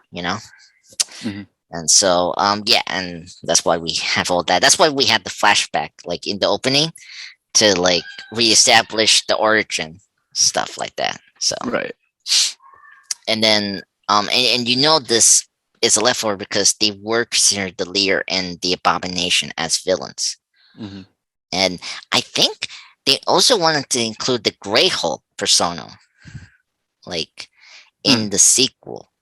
Mhm. And so yeah, and that's why we have all that. That's why we had the flashback like in the opening to like reestablish the origin, stuff like that. So Right. and then this is a leftover because they were considered the Lear and the Abomination as villains, Mhm. and I think they also wanted to include the Grey Hulk persona, like Hmm. in the sequel.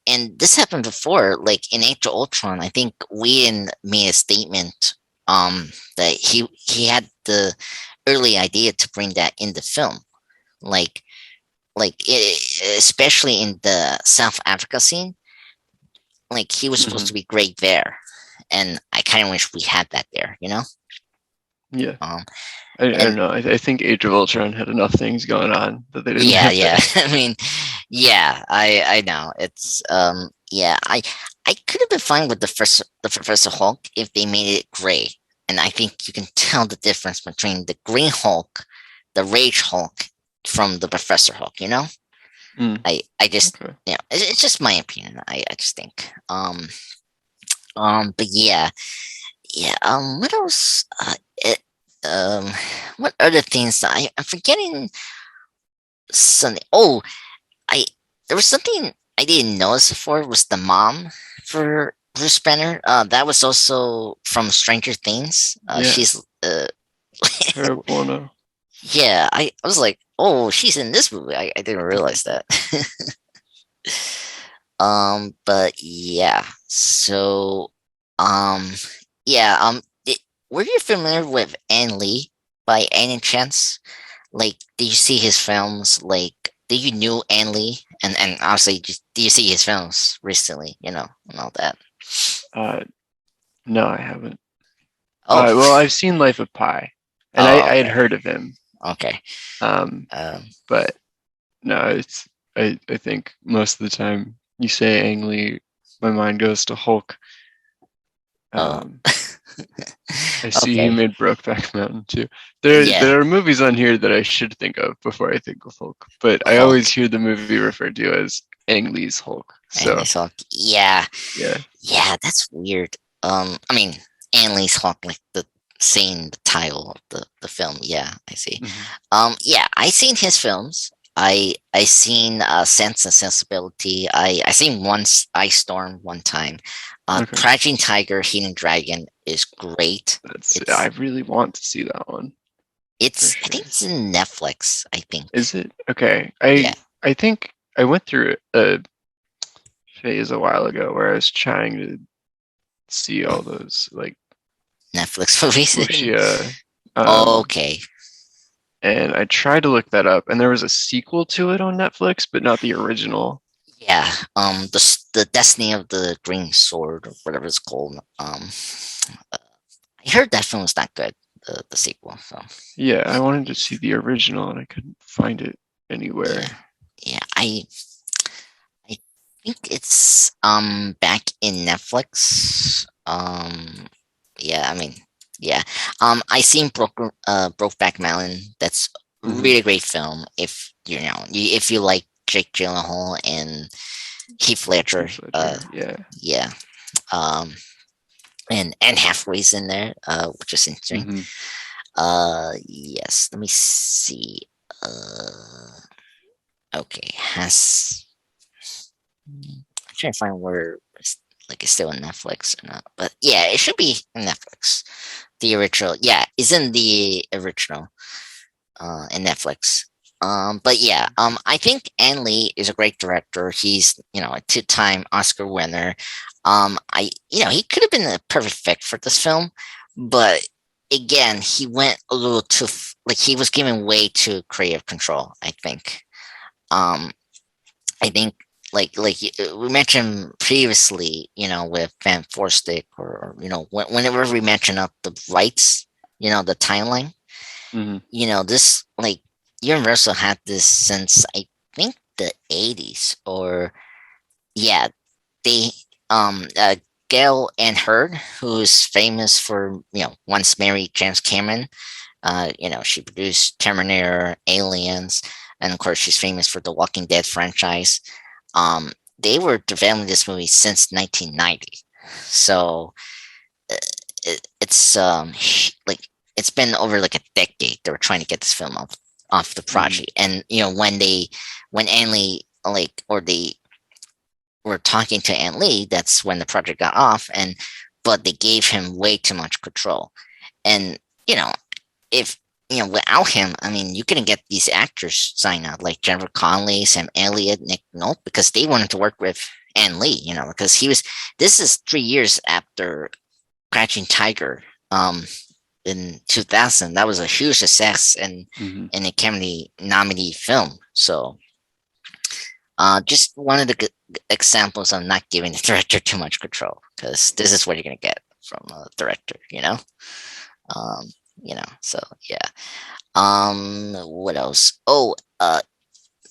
And this happened before, like in Age of Ultron. I think Whedon made a statement that he had the early idea to bring that in the film, like especially in the South Africa scene. Like he was supposed Hmm. to be great there, and I kind of wish we had that there, you know. Yeah. Um, I and don't know. I think Age of Ultron had enough things going on that they didn't yeah, have yeah. to. I mean, yeah, I know it's yeah. I could have been fine with the Professor Hulk if they made it gray, and I think you can tell the difference between the Green Hulk, the Rage Hulk, from the Professor Hulk. You know, Mm, I just okay. it's just my opinion. I just think but yeah, yeah. What else? Um, what other things that I'm forgetting? Something. Oh, I there was something I didn't notice before was the mom for Bruce Banner. That was also from Stranger Things. Yeah. She's Terrible Bono. yeah. I was like, oh, she's in this movie. I didn't realize that. But yeah. So, um, yeah. Were you familiar with An Lee by any chance? Like, did you see his films? Like, did you knew An Lee? And obviously, do you see his films recently? You know, and all that. Uh, no, I haven't. Oh, Well, I've seen Life of Pi, and oh, I had okay, heard of him. okay. Um, Um, but no, it's I think most of the time you say Ang Lee, my mind goes to Hulk. oh, Um, I see he okay. made Brokeback Mountain too. Yeah, There are movies on here that I should think of before I think of Hulk, but I always Hulk. hear the movie referred to as Ang Lee's Hulk. And So Lee's Hulk. Yeah, yeah. yeah, that's weird. I mean, An Lee's Hulk, like the saying the title of the film. Yeah, I see. Hmm. Yeah, I seen his films. I seen Sense and Sensibility. I seen once Ice Storm one time. Okay. Crouching Tiger, Hidden Dragon is great. I It's really want to see that one for I think sure. it's in Netflix. I think. Is it? Okay. Yeah, I think I went through a phase a while ago where I was trying to see all those like Netflix movies. fuchsia, um, Okay. and I tried to look that up, and there was a sequel to it on Netflix, but not the original. Yeah. The Destiny of the Green Sword or whatever it's called. I heard that film was not good. The sequel. So Yeah, I wanted to see the original, and I couldn't find it yeah, anywhere. yeah. I think it's back in Netflix. Yeah. I mean, yeah. I seen Brokeback Mountain. That's a Hmm. really great film. If you know, if you like Jake Gyllenhaal and Heath Ledger. Heath Ledger, yeah. Yeah. Um, and Halfway's in there, which is interesting. Hmm. Yes. Let me see. Okay. I'm trying to find where it's still in Netflix or not. But yeah, it should be in Netflix. The original, yeah, is in the original in Netflix. But yeah, I think An Lee is a great director. He's a two-time Oscar winner. He could have been a perfect fit for this film, but again, he went a little too like he was given way too creative control. Um, I think we mentioned previously, with Van Forstick, or whenever we mention up the rights, the timeline, Hmm. this like Universal had this since I think the 80s, or yeah, they Gail Ann Hurd, who's famous for once married James Cameron. She produced Terminator, Aliens, and of course she's famous for the Walking Dead franchise. They were developing this movie since 1990, so uh, it's like it's been over like a decade. They were trying to get this film off the Hmm. project, and when An Lee or they were talking to An Lee, that's when the project got off, but they gave him way too much control, and you know if without him, I mean, you couldn't get these actors signed up like Jennifer Connelly, Sam Elliott, Nick Nolte, because they wanted to work with An Lee, because he was. This is 3 years after Crouching Tiger. Um, in 2000. That was a huge success and Hmm. an Academy nominee film. So just one of the examples of not giving the director too much control, because this is what you're gonna get from a director, um, so yeah. What else? Oh,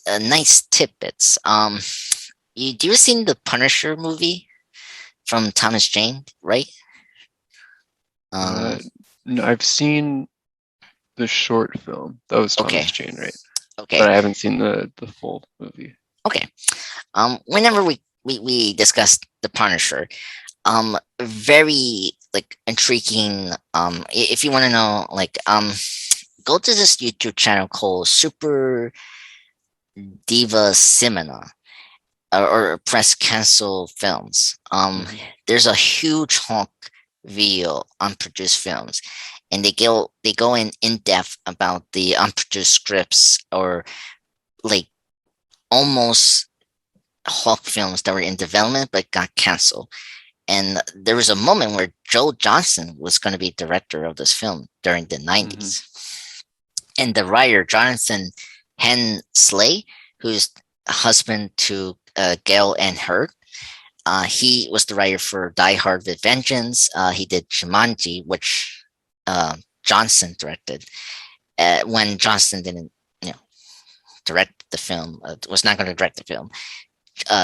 nice tidbits. Do you seen the Punisher movie from Thomas Jane, right? Uh, no, I've seen the short film. That was Okay, Thomas Jane, right? okay, But I haven't seen the full movie. okay. Whenever we discussed the Punisher, very like intriguing. If you want to know, like, go to this YouTube channel called Super Diva Cinema, or Press Cancel Films. Hmm. There's a huge honk video unproduced films, and they go in depth about the unproduced scripts, or like almost Hulk films that were in development but got canceled. And there was a moment where Joe Johnston was going to be director of this film during the Hmm. 90s. And the writer, Jonathan Hensley, who's a husband to Gail and Hurd, he was the writer for Die Hard with Vengeance. He did Jumanji, which Johnson directed. When Johnston didn't, direct the film, was not going to direct the film.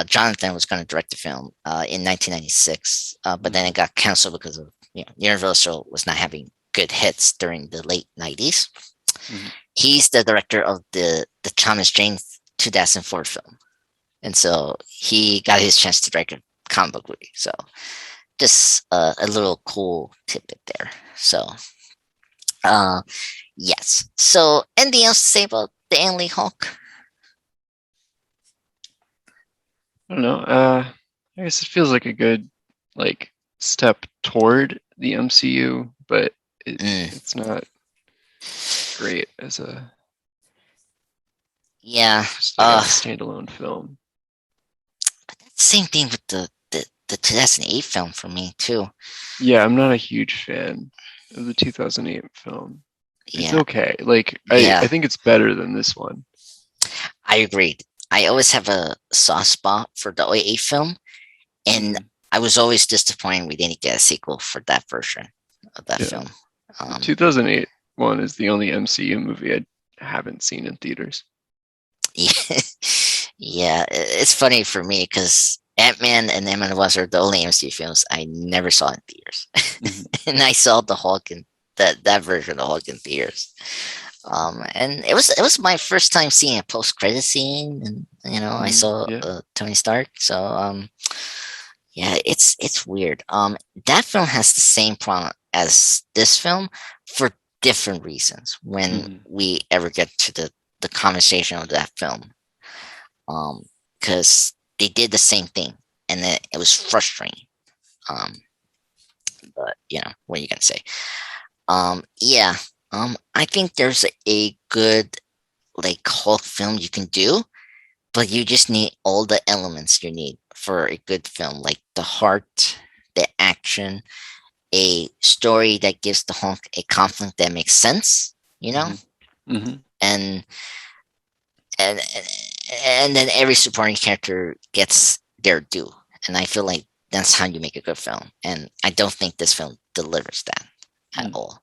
Jonathan was going to direct the film in 1996, but then it got canceled because of Universal was not having good hits during the late 90s. Hmm. He's the director of the Thomas Jane 2004 film, and so he got his chance to direct a comic book movie. So just a little cool tidbit there. So uh, yes. So anything else to say about the Ang Lee Hulk? I don't know. I guess it feels like a good like step toward the MCU, but Mm, it's not great as a yeah. just like a standalone film. Same thing with the 2008 film for me too. Yeah, I'm not a huge fan of the 2008 film. It's Yeah, okay. Like I yeah, think it's better than this one. I agreed. I always have a soft spot for the '08 film, and Hmm. I was always disappointed we didn't get a sequel for that version of that Yeah, film. the Um, 2008 one is the only MCU movie I haven't seen in theaters. yeah, yeah, it's funny for me because Ant-Man and Ant-Man and the Wasp are the only MCU films I never saw in theaters, Hmm. and I saw the Hulk in that version of Hulk in theaters. And it was my first time seeing a post credit scene, and I saw Yeah. Tony Stark. So yeah, it's weird. That film has the same problem as this film for different reasons. When Hmm. we ever get to the conversation of that film, because they did the same thing, and it was frustrating. Um, but what are you gonna say? Yeah. I think there's a good like Hulk film you can do, but you just need all the elements you need for a good film, like the heart, the action, a story that gives the Hulk a conflict that makes sense, Hmm. Hmm. and and and then every supporting character gets their due. And I feel like that's how you make a good film. And I don't think this film delivers that at all.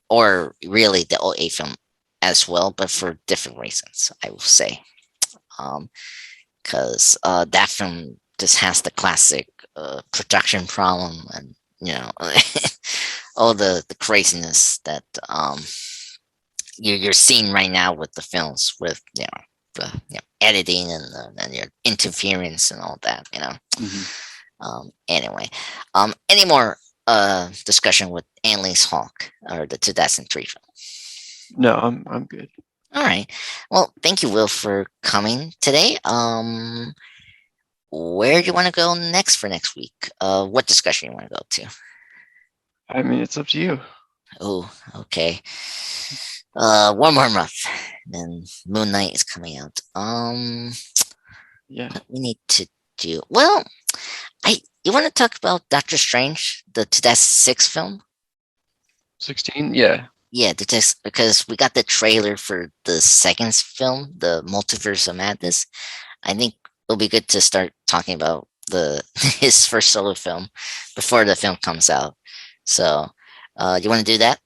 Or really the OA film as well, but for different reasons, I will say. Because that film just has the classic production problem, and all the craziness that you're seeing right now with the films, with the editing and your interference and all that. Hmm. Anyway, any more discussion with Ang Lee's Hawk, or the 2003 film? No, I'm good. All right. Well, thank you, Will, for coming today. Where do you want to go next for next week? What discussion you want to go to? I mean, it's up to you. Oh, okay. One more month, then Moon Knight is coming out. Yeah. What we need to do? Well, you want to talk about Doctor Strange, the 2006 film? 16? Yeah. Yeah, because we got the trailer for the second film, the Multiverse of Madness. I think it'll be good to start talking about the his first solo film before the film comes out. So, you want to do that?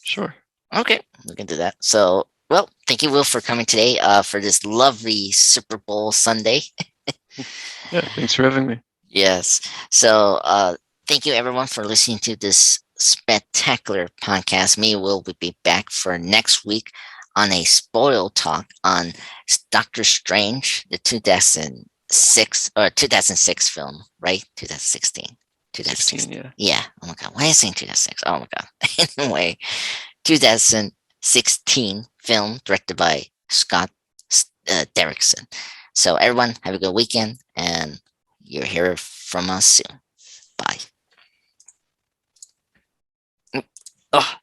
Sure. Okay, we can do that. So, well, thank you, Will, for coming today. For this lovely Super Bowl Sunday. Yeah, thanks for having me. Yes. So, thank you everyone for listening to this spectacular podcast. Me and Will be back for next week on a spoil talk on Doctor Strange, the 2006 film, right? 2016. 16, 2016. yeah. Yeah. Oh my God. Why am I saying 2006? Oh my God. Anyway, 2016 film directed by Scott Derrickson. So everyone, have a good weekend, and you'll hear from us soon. Bye. Oh.